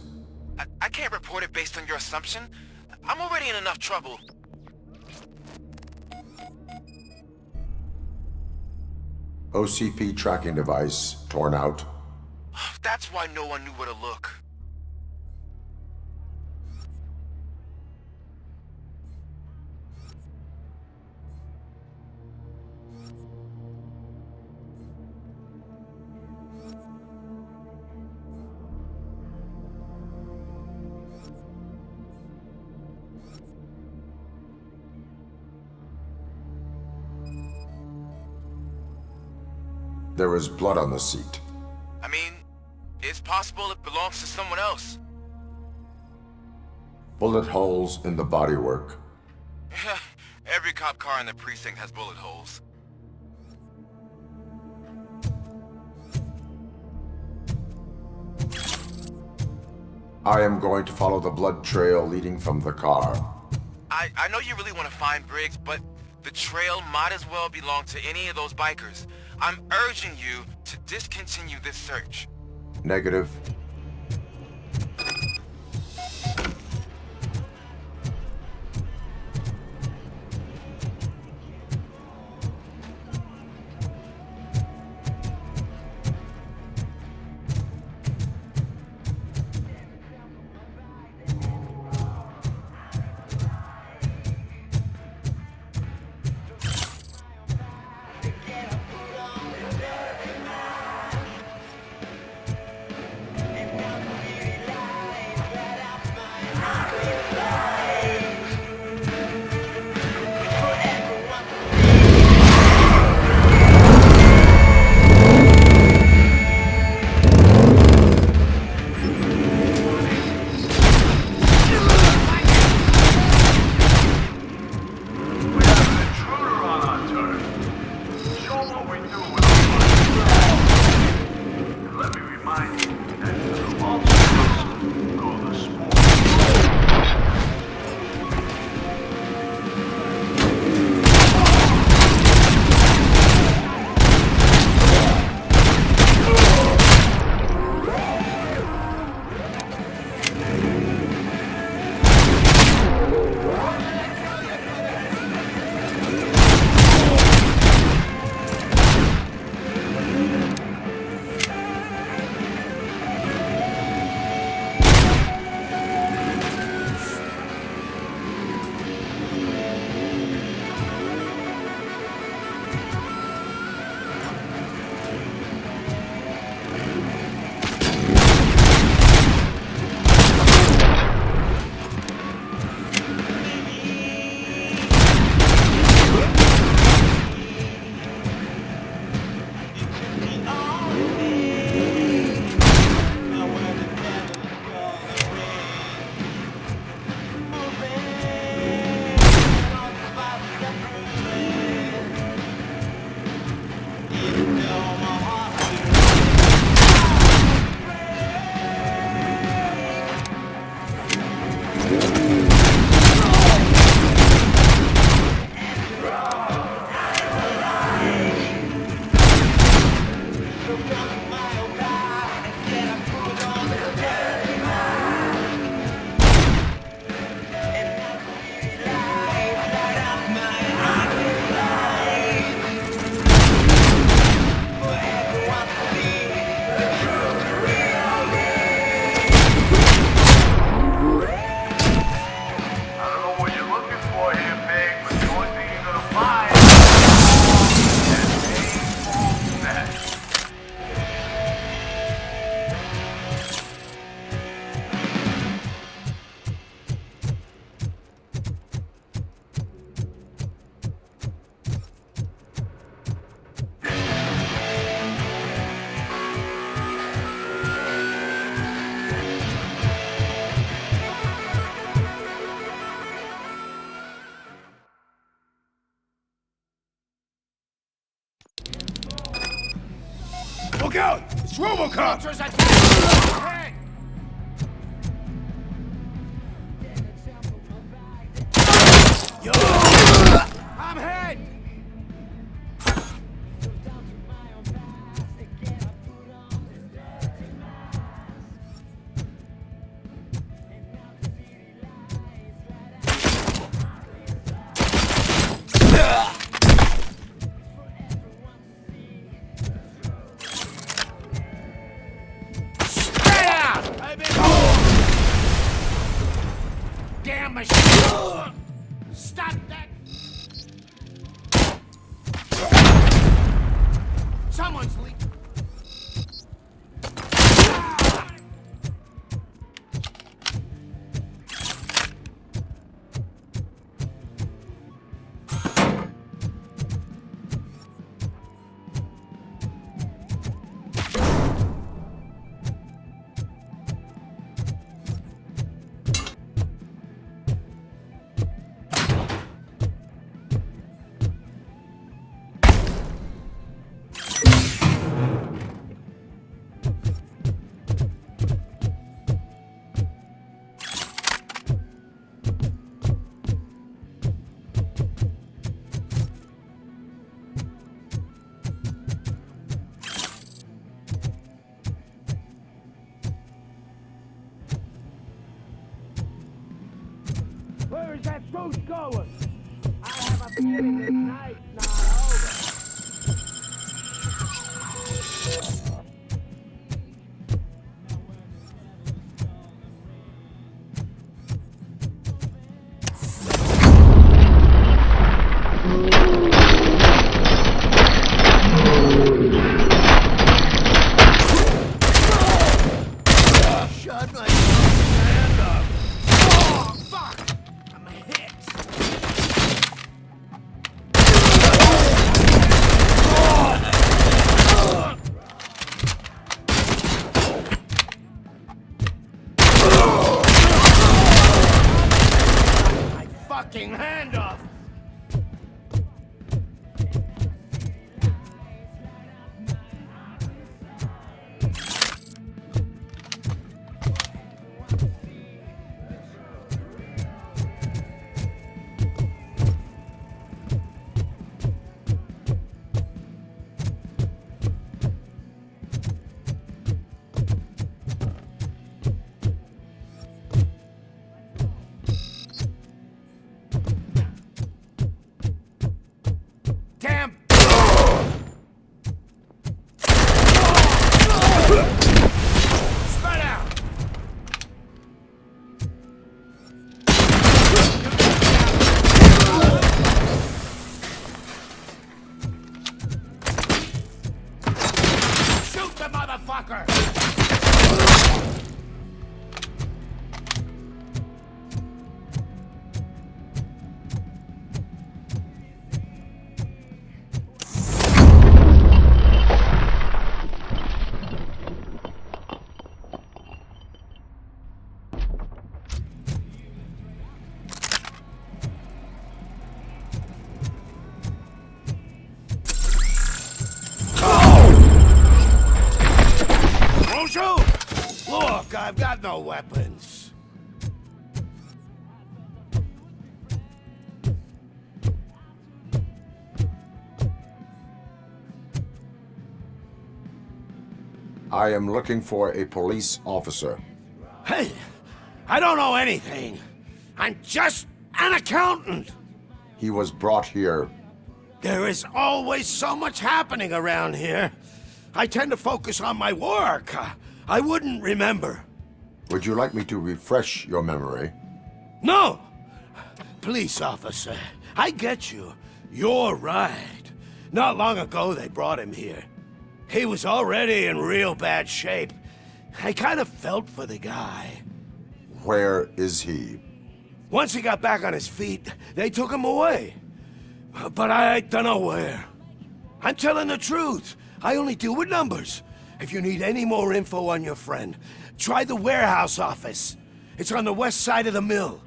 I can't report it based on your assumption. I'm already in enough trouble. OCP tracking device torn out. That's why no one knew where to look. There was blood on the seat. I mean, it's possible it belongs to someone else. Bullet holes in the bodywork. Every cop car in the precinct has bullet holes. I am going to follow the blood trail leading from the car. I know you really want to find Briggs, but the trail might as well belong to any of those bikers. I'm urging you to discontinue this search. Negative. Look out! It's RoboCop! Yo! I'm hit! Damn machine! Stop that! Someone's leaving. Where is that goose going? I have a feeling this night's not Shut my hand up. Oh, fuck! I'm hit. My fucking hand off. Damn! Spread out! Shoot the motherfucker! Won't you? Look, I've got no weapons. I am looking for a police officer. Hey, I don't know anything. I'm just an accountant. He was brought here. There is always so much happening around here. I tend to focus on my work. I wouldn't remember. Would you like me to refresh your memory? No! Police officer, I get you. You're right. Not long ago they brought him here. He was already in real bad shape. I kind of felt for the guy. Where is he? Once he got back on his feet, they took him away. But I don't know where. I'm telling the truth. I only deal with numbers. If you need any more info on your friend, try the warehouse office. It's on the west side of the mill.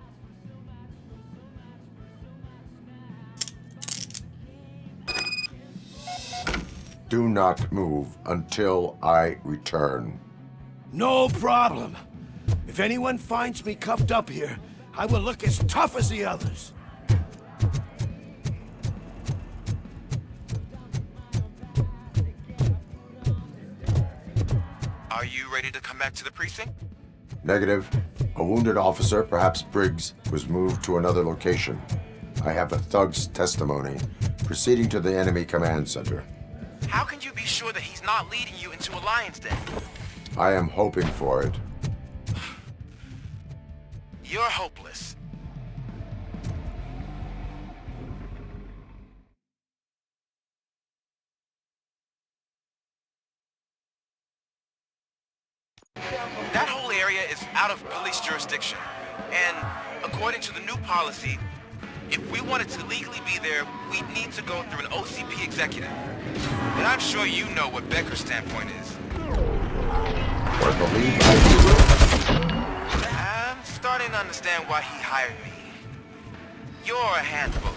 Do not move until I return. No problem. If anyone finds me cuffed up here, I will look as tough as the others. Are you ready to come back to the precinct? Negative. A wounded officer, perhaps Briggs, was moved to another location. I have a thug's testimony, proceeding to the enemy command center. How can you be sure that he's not leading you into Alliance Day? I am hoping for it. You're hopeless. That whole area is out of police jurisdiction, and according to the new policy, if we wanted to legally be there, we'd need to go through an OCP executive. And I'm sure you know what Becker's standpoint is. I believe I do. I'm starting to understand why he hired me. You're a handful.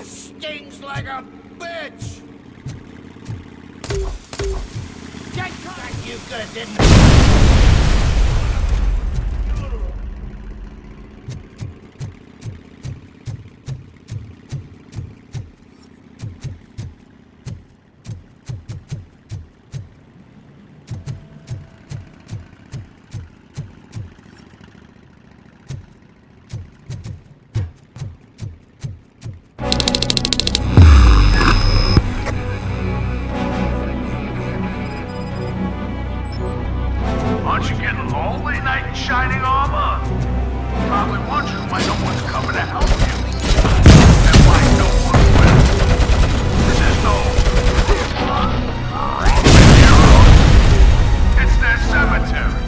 Stings like a bitch! Get back, you good, didn't Aren't you getting lonely, knight in shining armor? Probably wondering why no one's coming to help you. And why no one will. There's no heroes. It's their cemetery.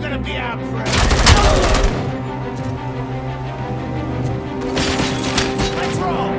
gonna be our prey. Let's roll!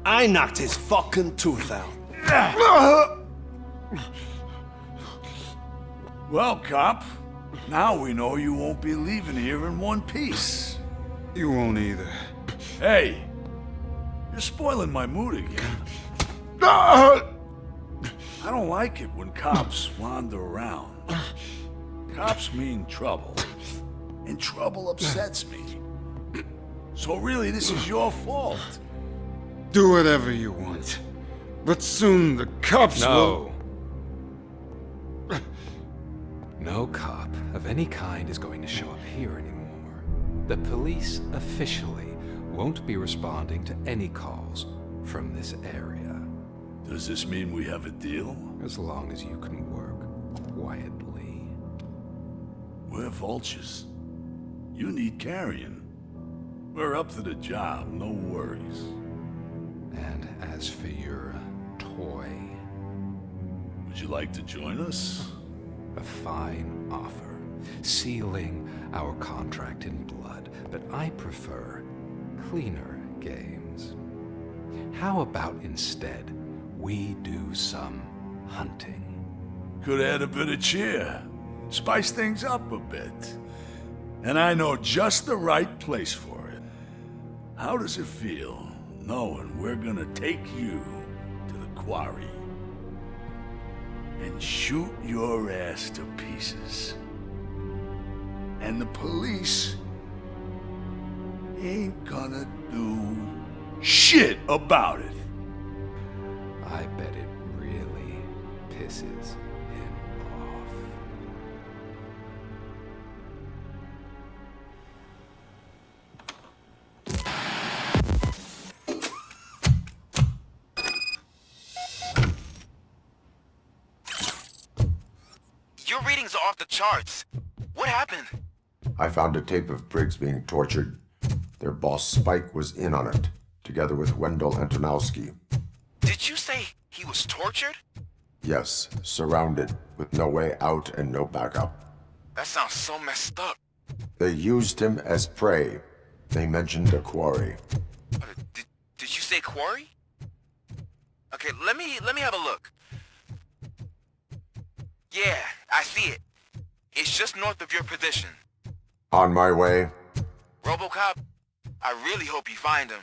I knocked his fucking tooth out. Well, cop, now we know you won't be leaving here in one piece. You won't either. Hey, you're spoiling my mood again. I don't like it when cops wander around. Cops mean trouble, and trouble upsets me. So really, this is your fault. Do whatever you want, but soon the cops will... No cop of any kind is going to show up here anymore. The police officially won't be responding to any calls from this area. Does this mean we have a deal? As long as you can work quietly. We're vultures. You need carrying. We're up to the job, no worries. And as for your toy... Would you like to join us? A fine offer, sealing our contract in blood, but I prefer cleaner games. How about instead we do some hunting? Could add a bit of cheer, spice things up a bit. And I know just the right place for it. How does it feel, knowing we're gonna take you to the quarry and shoot your ass to pieces? And the police ain't gonna do shit about it. I bet it really pisses him off. Your readings are off the charts. What happened? I found a tape of Briggs being tortured. Their boss Spike was in on it, together with Wendell Antonowski. Did you say he was tortured? Yes, surrounded, with no way out and no backup. That sounds so messed up. They used him as prey. They mentioned a quarry. Did you say quarry? Okay, let me have a look. Yeah, I see it. It's just north of your position. On my way. RoboCop, I really hope you find him.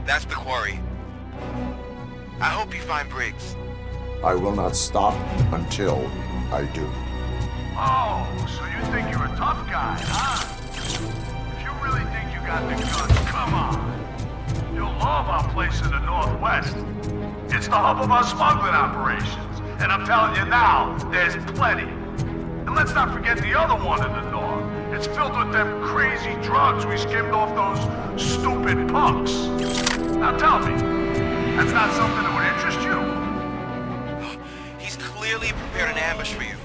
That's the quarry. I hope you find Briggs. I will not stop until I do. Oh, so you think you're a tough guy, huh? If you really think you got the guns, come on. You'll love our place in the Northwest. It's the hub of our smuggling operations. And I'm telling you now, there's plenty. And let's not forget the other one in the North. It's filled with them crazy drugs we skimmed off those stupid punks. Now tell me, that's not something that would interest you? He's clearly prepared an ambush for you.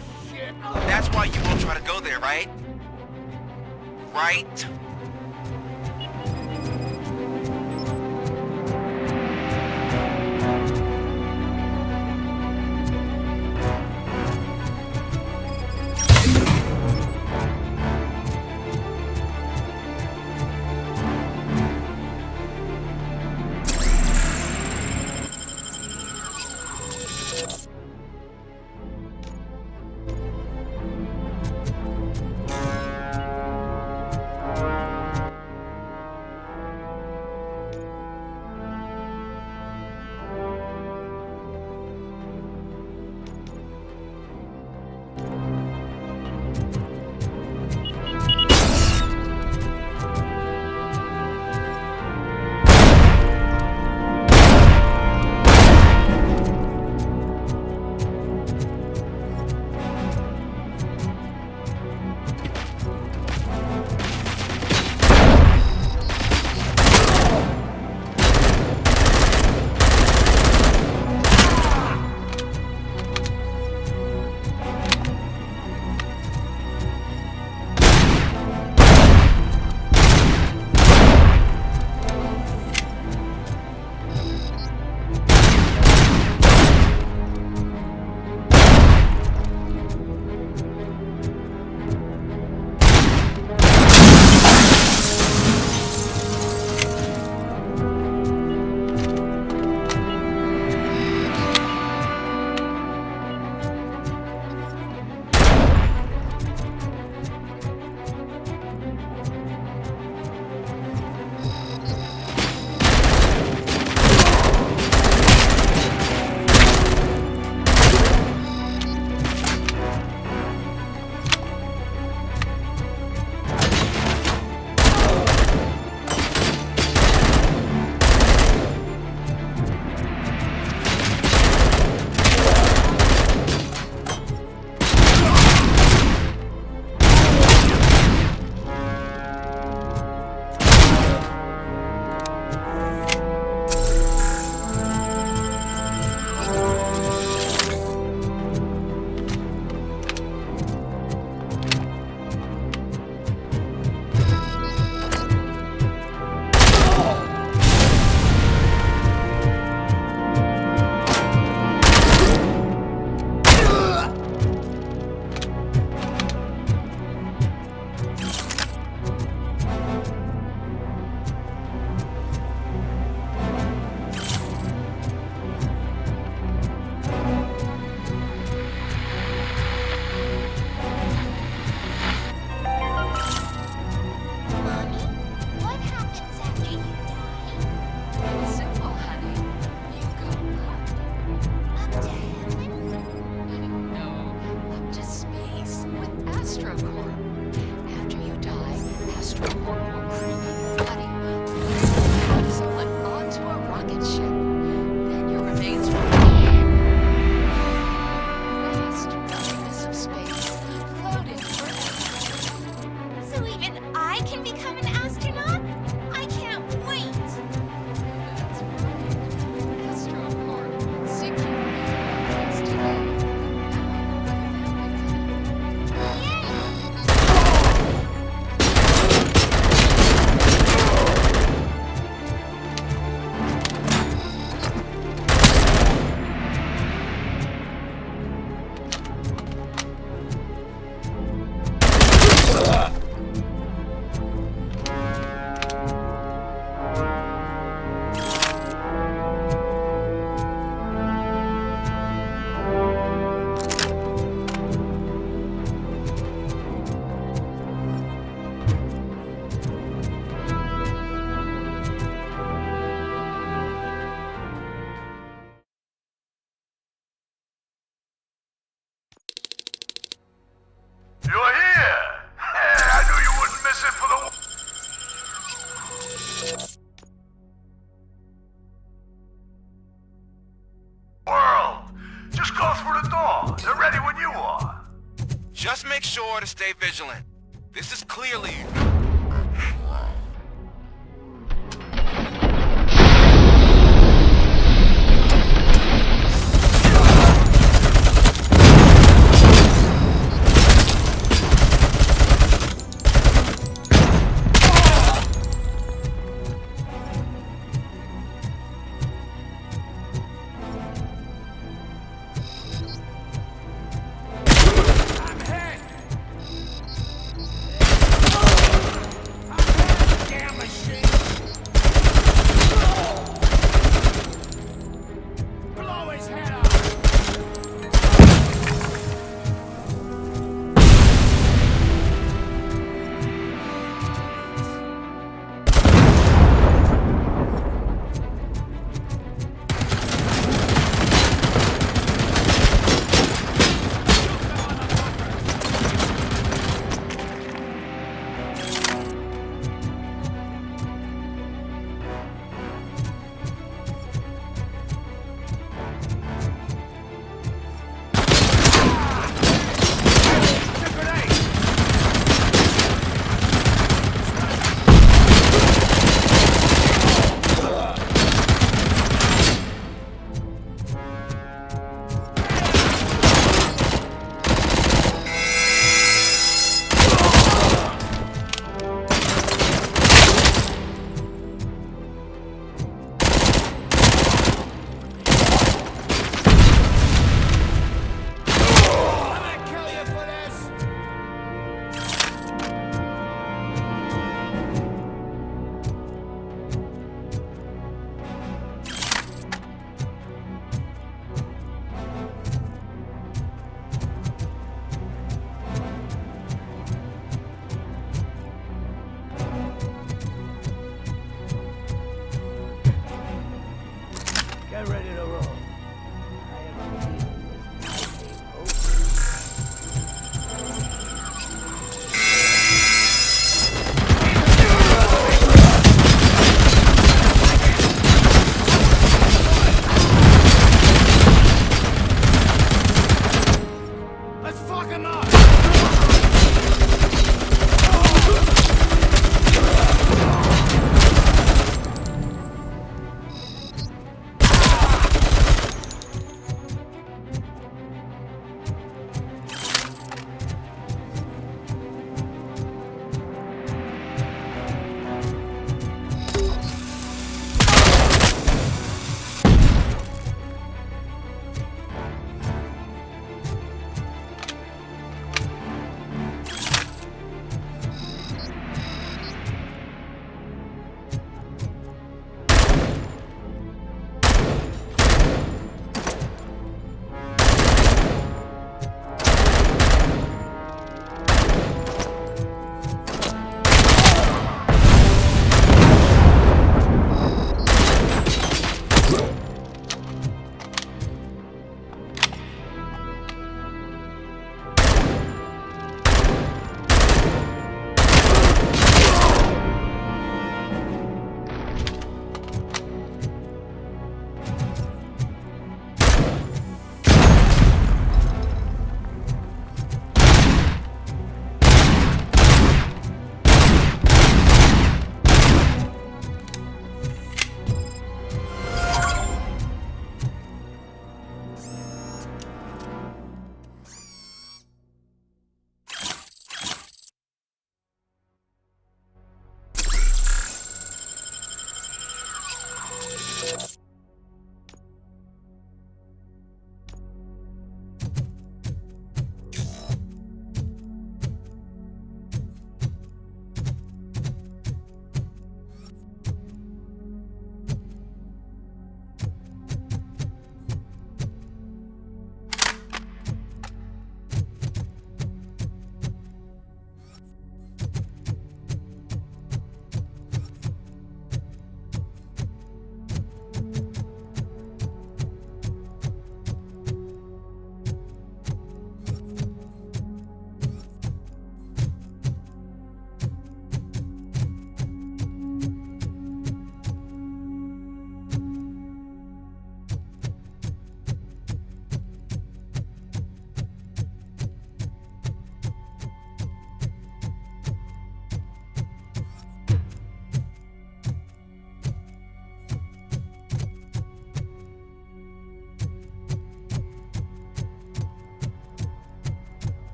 That's why you won't try to go there, right? Right? AstroCorp. After you die, AstroCorp will cremate your body, put someone onto a rocket ship. Then your remains will vast darkness of space, floating forever. So even I can become an astronaut? I can't wait! That's right. AstroCorp, secretly announced today. You're here! I knew you wouldn't miss it for the world! Just go through the door. They're ready when you are. Just make sure to stay vigilant. This is clearly...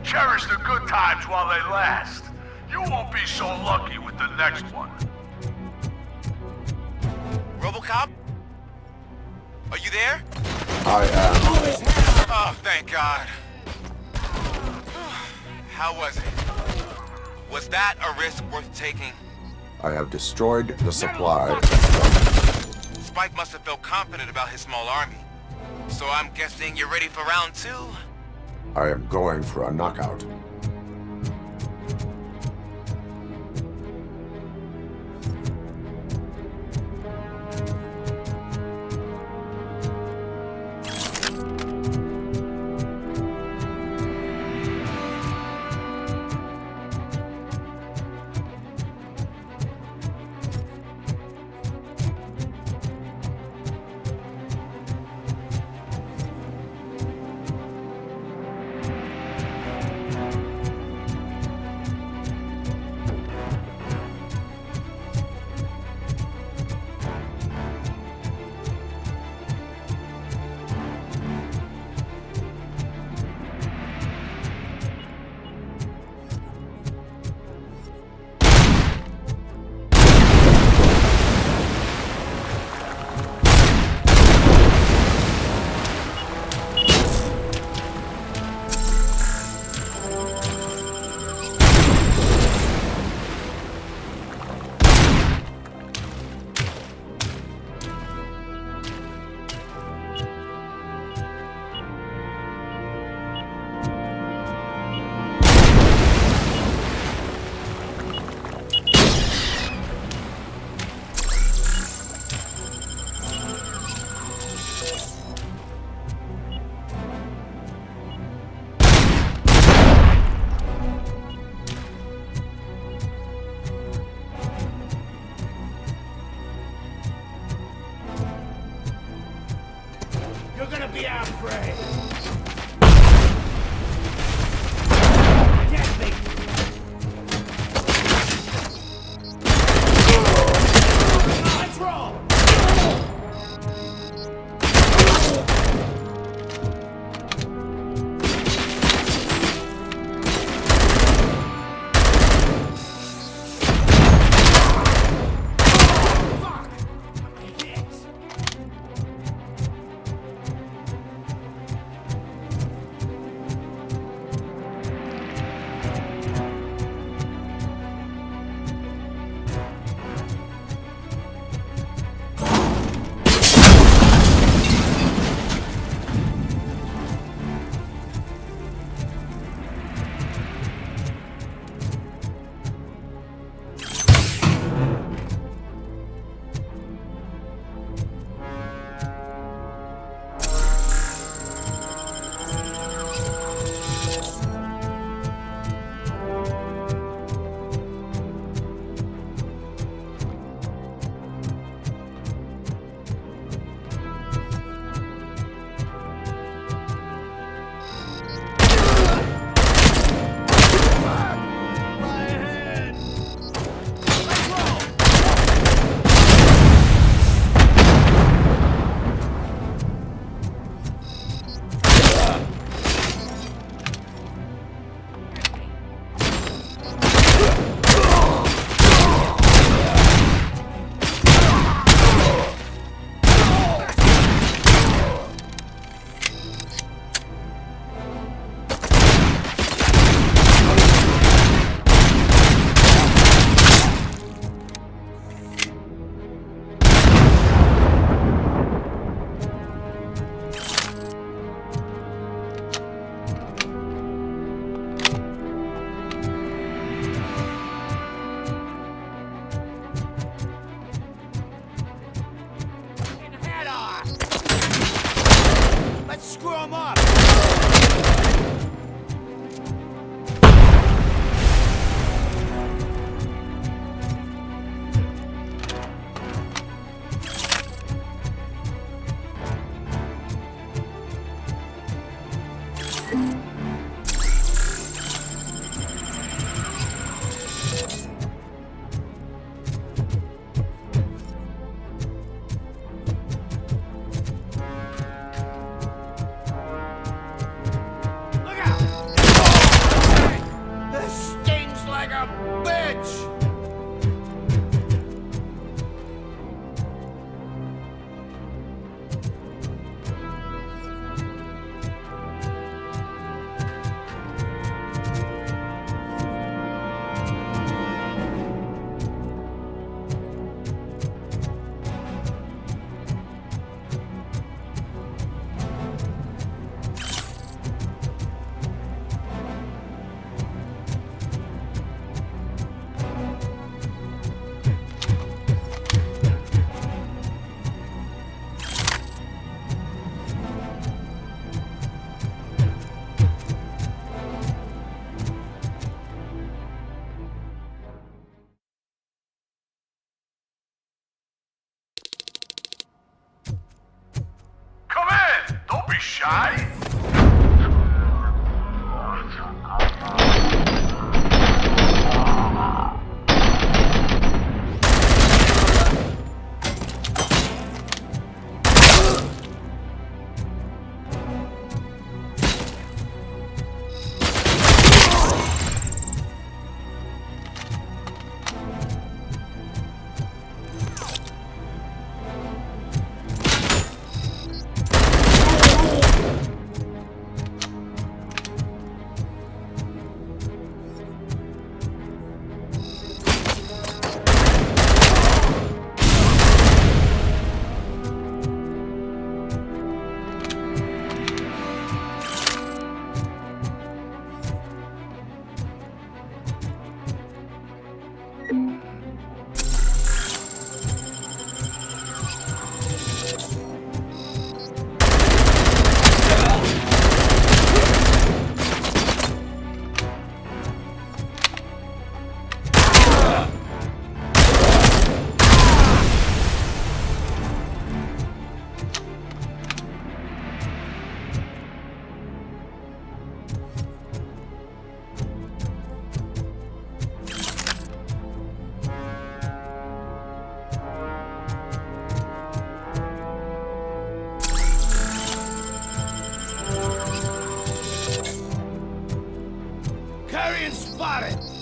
Cherish the good times while they last. You won't be so lucky with the next one. RoboCop? Are you there? I am. Oh, thank God. How was it? Was that a risk worth taking? I have destroyed the supply. Spike must have felt confident about his small army. So I'm guessing you're ready for round 2? I am going for a knockout. Be our prey. Let's roll. shy? Carrion spotted!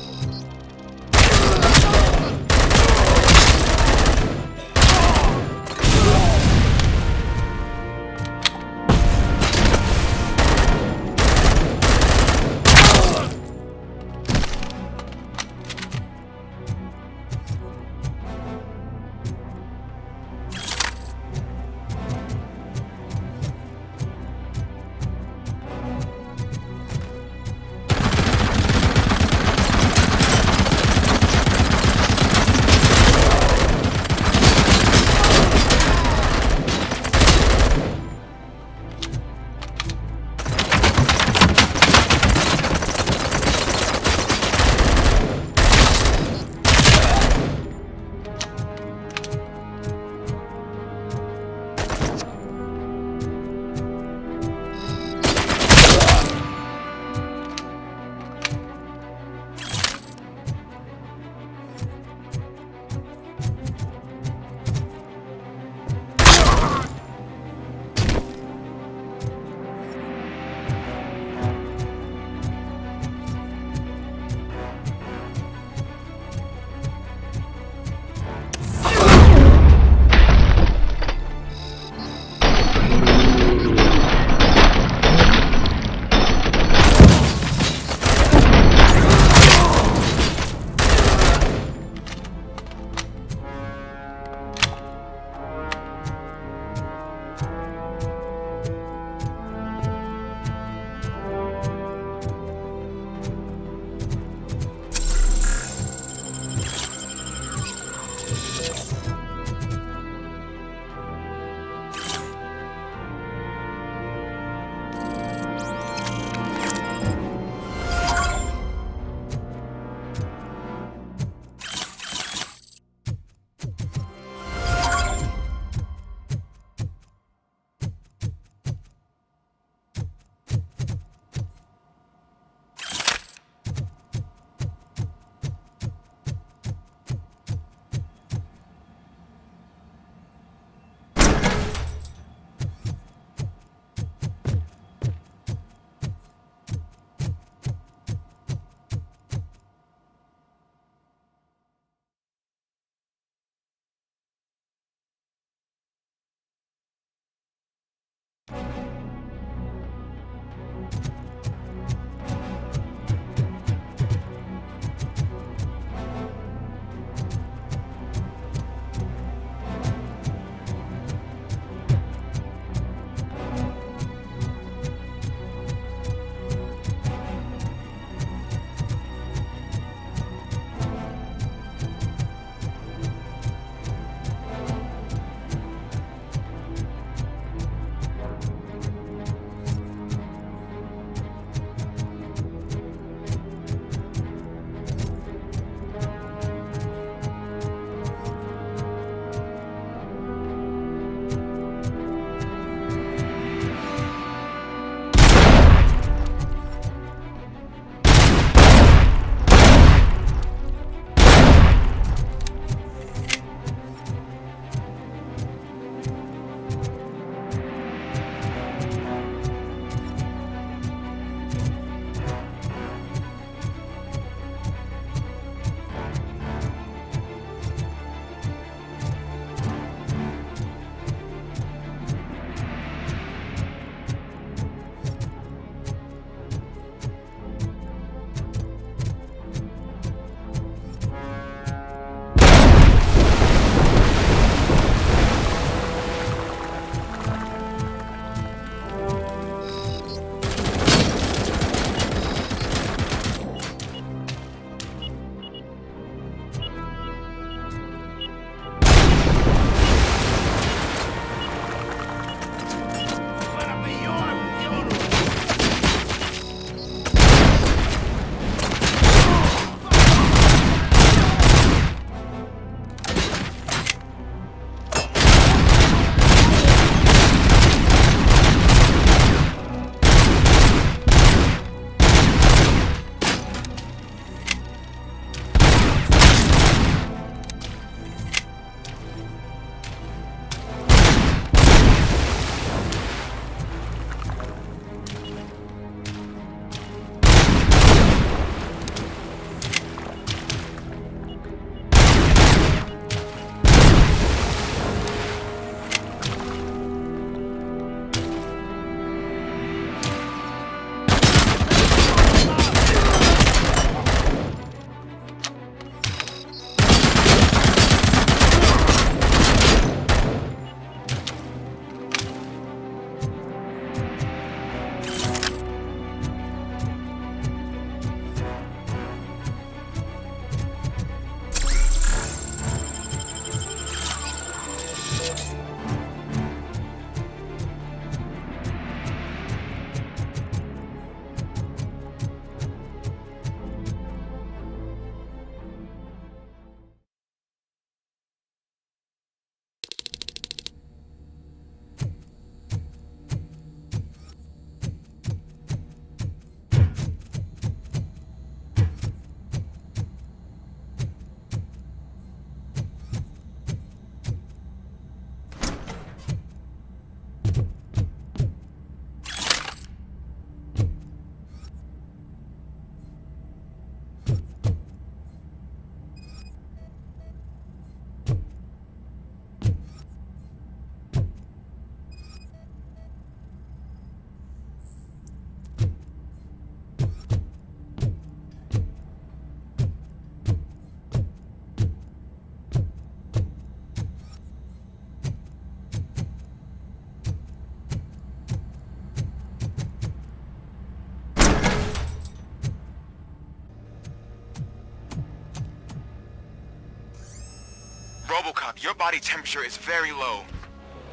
RoboCop, your body temperature is very low.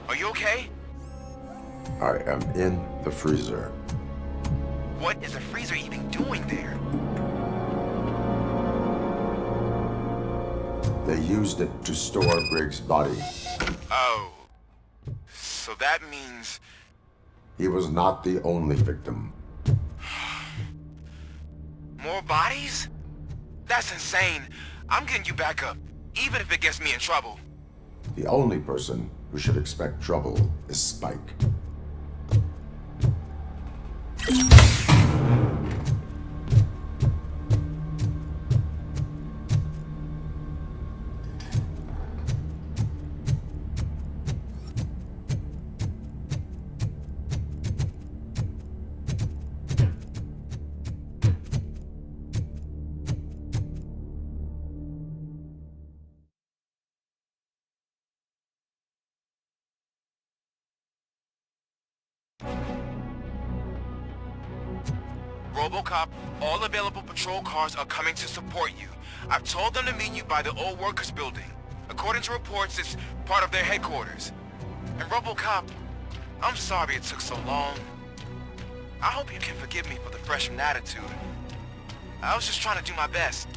Are you okay? I am in the freezer. What is a freezer even doing there? They used it to store Briggs' body. Oh. So that means... He was not the only victim. More bodies? That's insane. I'm getting you back up, even if it gets me in trouble. The only person who should expect trouble is Spike. RoboCop, all available patrol cars are coming to support you. I've told them to meet you by the old workers building. According to reports, it's part of their headquarters. And RoboCop, I'm sorry it took so long. I hope you can forgive me for the freshman attitude. I was just trying to do my best.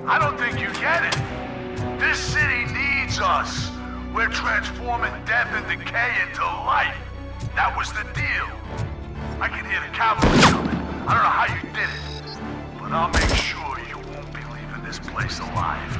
I don't think you get it. This city needs us. We're transforming death and decay into life. That was the deal. I can hear the cavalry coming. I don't know how you did it, but I'll make sure you won't be leaving this place alive.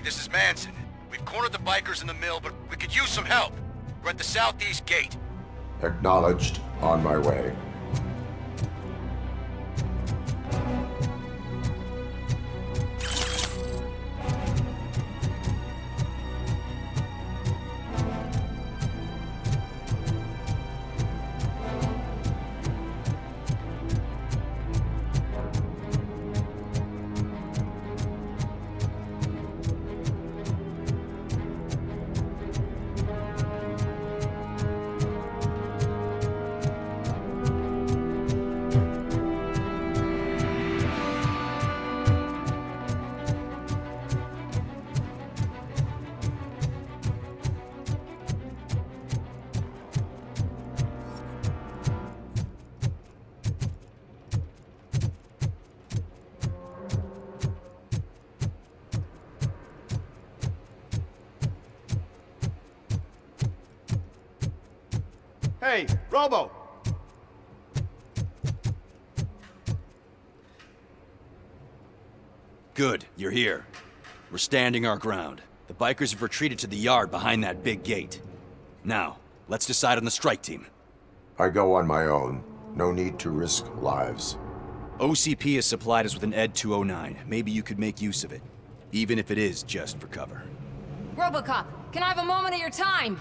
This is Manson. We've cornered the bikers in the mill, but we could use some help. We're at the southeast gate. Acknowledged. On my way. Hey, Robo! Good, you're here. We're standing our ground. The bikers have retreated to the yard behind that big gate. Now, let's decide on the strike team. I go on my own. No need to risk lives. OCP has supplied us with an ED 209. Maybe you could make use of it, even if it is just for cover. RoboCop, can I have a moment of your time?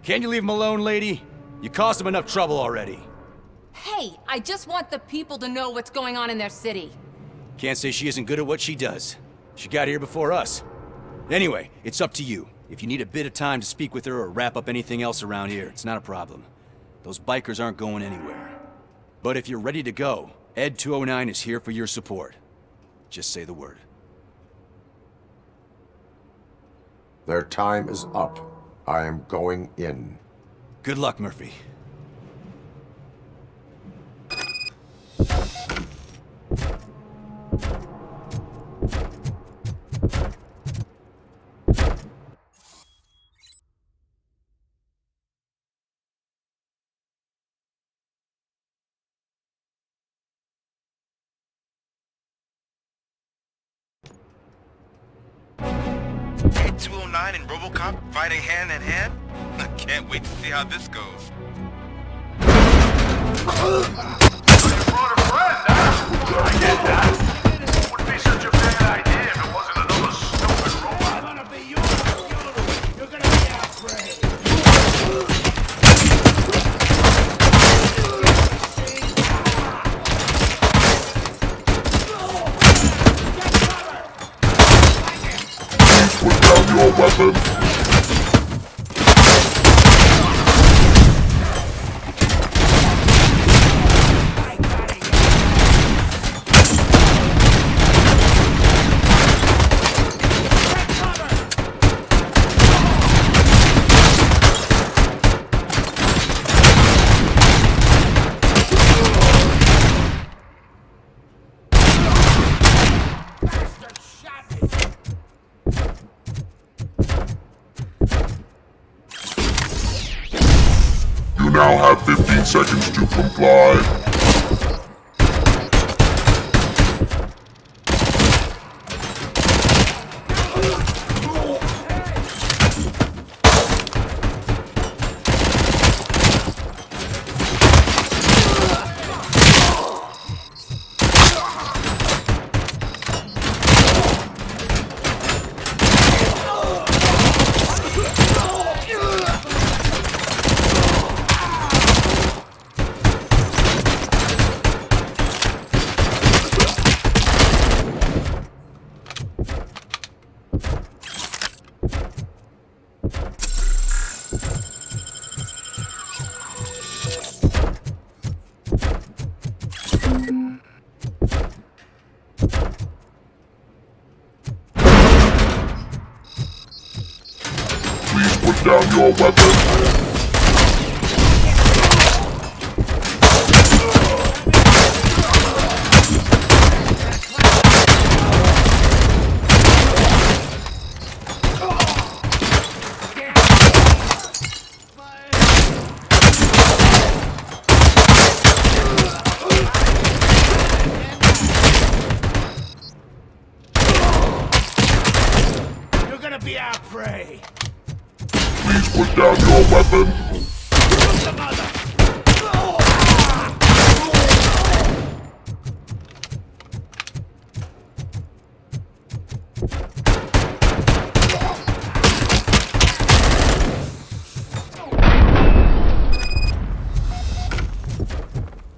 Can you leave him alone, lady? You caused him enough trouble already. Hey, I just want the people to know what's going on in their city. Can't say she isn't good at what she does. She got here before us. Anyway, it's up to you. If you need a bit of time to speak with her or wrap up anything else around here, it's not a problem. Those bikers aren't going anywhere. But if you're ready to go, ED 209 is here for your support. Just say the word. Their time is up. I am going in. Good luck, Murphy. Ed 209 and RoboCop fighting hand in hand? I can't wait to see how this goes. I get that. Wouldn't be such a bad idea if it wasn't another stupid robot. I'm gonna be your funeral. You're gonna be our prey. Please put down your weapon. You now have 15 seconds to comply. Please put down your weapon. You're gonna be our prey. Please put down your weapon.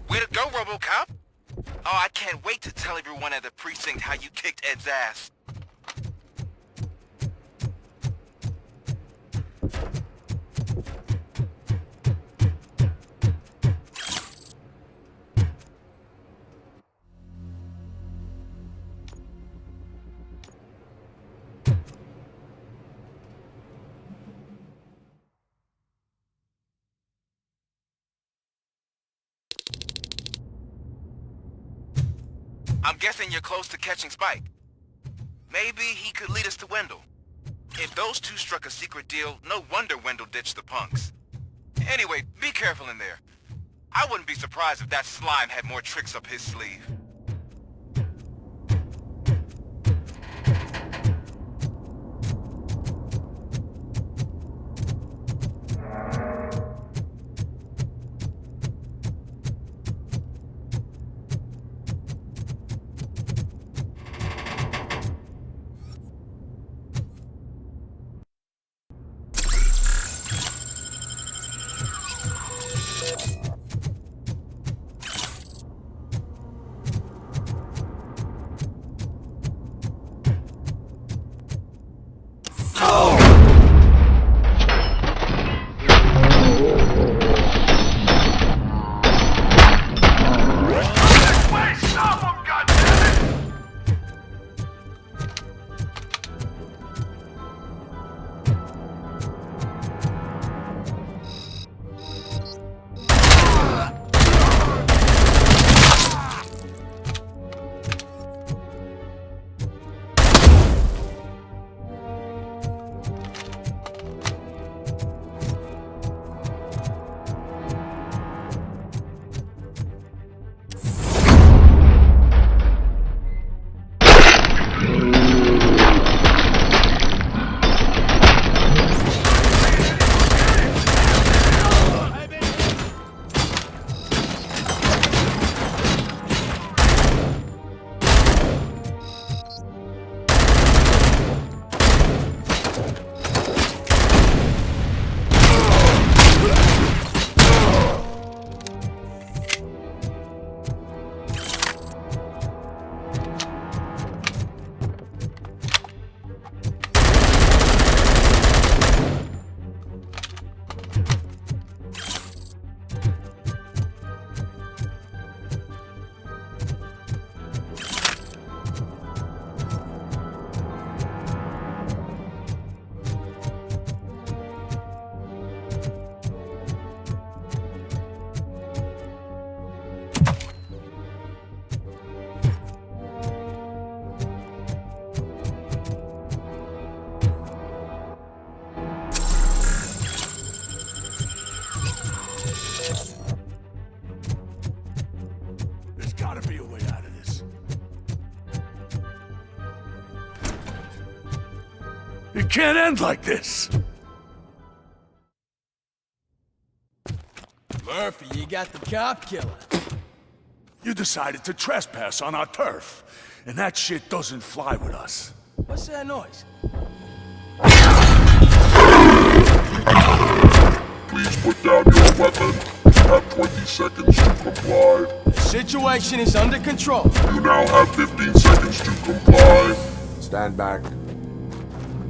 Way to go, RoboCop! Oh, I can't wait to tell everyone at the precinct how you kicked Ed's ass. I'm guessing you're close to catching Spike. Maybe he could lead us to Wendell. If those two struck a secret deal, no wonder Wendell ditched the punks. Anyway, be careful in there. I wouldn't be surprised if that slime had more tricks up his sleeve. It can't end like this. Murphy, you got the cop killer. You decided to trespass on our turf, and that shit doesn't fly with us. What's that noise? Please put down your weapon. You have 20 seconds to comply. The situation is under control. You now have 15 seconds to comply. Stand back.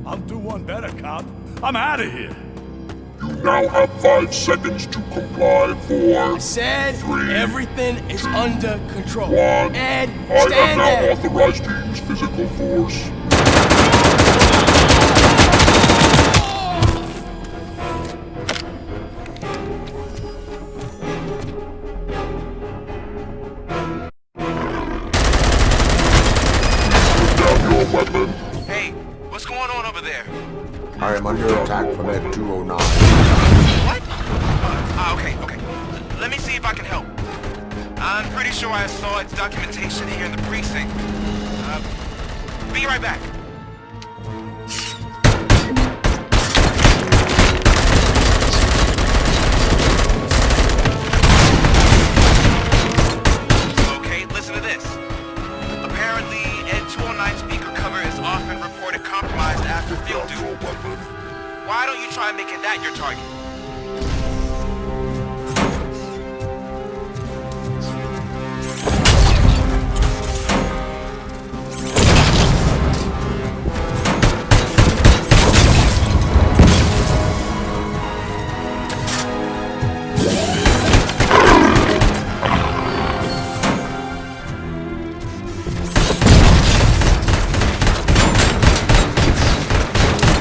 I'll do one better, cop. I'm out of here. You now have 5 seconds to comply. 4, I said 3, everything is under control. 1. Ed, I stand am now there. authorized to use physical force. Put down your weapon. Hey, what's going on over there? I am under attack from Ed 209. What? Okay. Let me see if I can help. I'm pretty sure I saw its documentation here in the precinct. Be right back. Okay, listen to this. Apparently, Ed 209 speaker cover is often reported compromised after field duty. Why don't you try making that your target?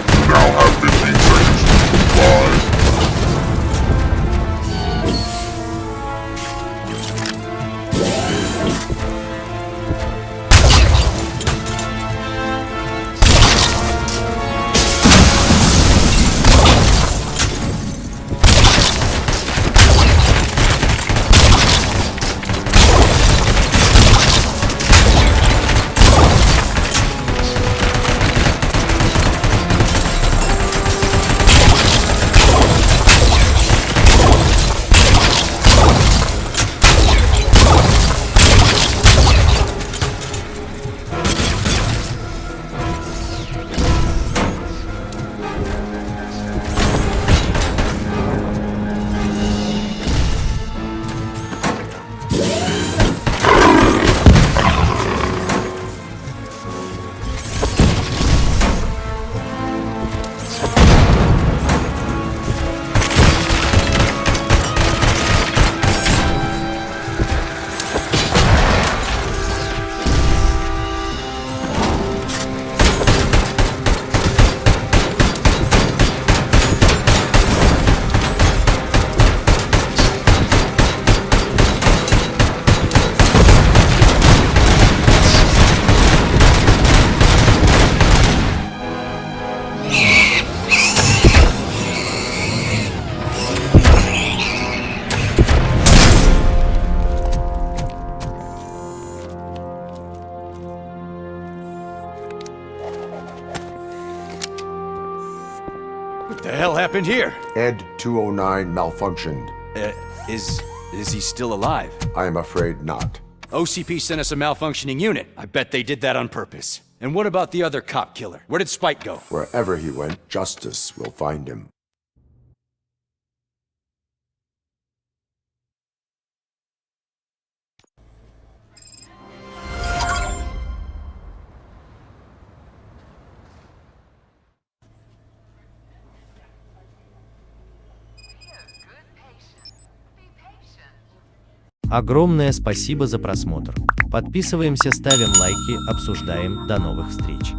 You now have 15 seconds to comply. happened here? Ed 209 malfunctioned. Is he still alive? I am afraid not. OCP sent us a malfunctioning unit. I bet they did that on purpose. And what about the other cop killer? Where did Spike go? Wherever he went, justice will find him. Огромное спасибо за просмотр. Подписываемся, ставим лайки, обсуждаем. До новых встреч.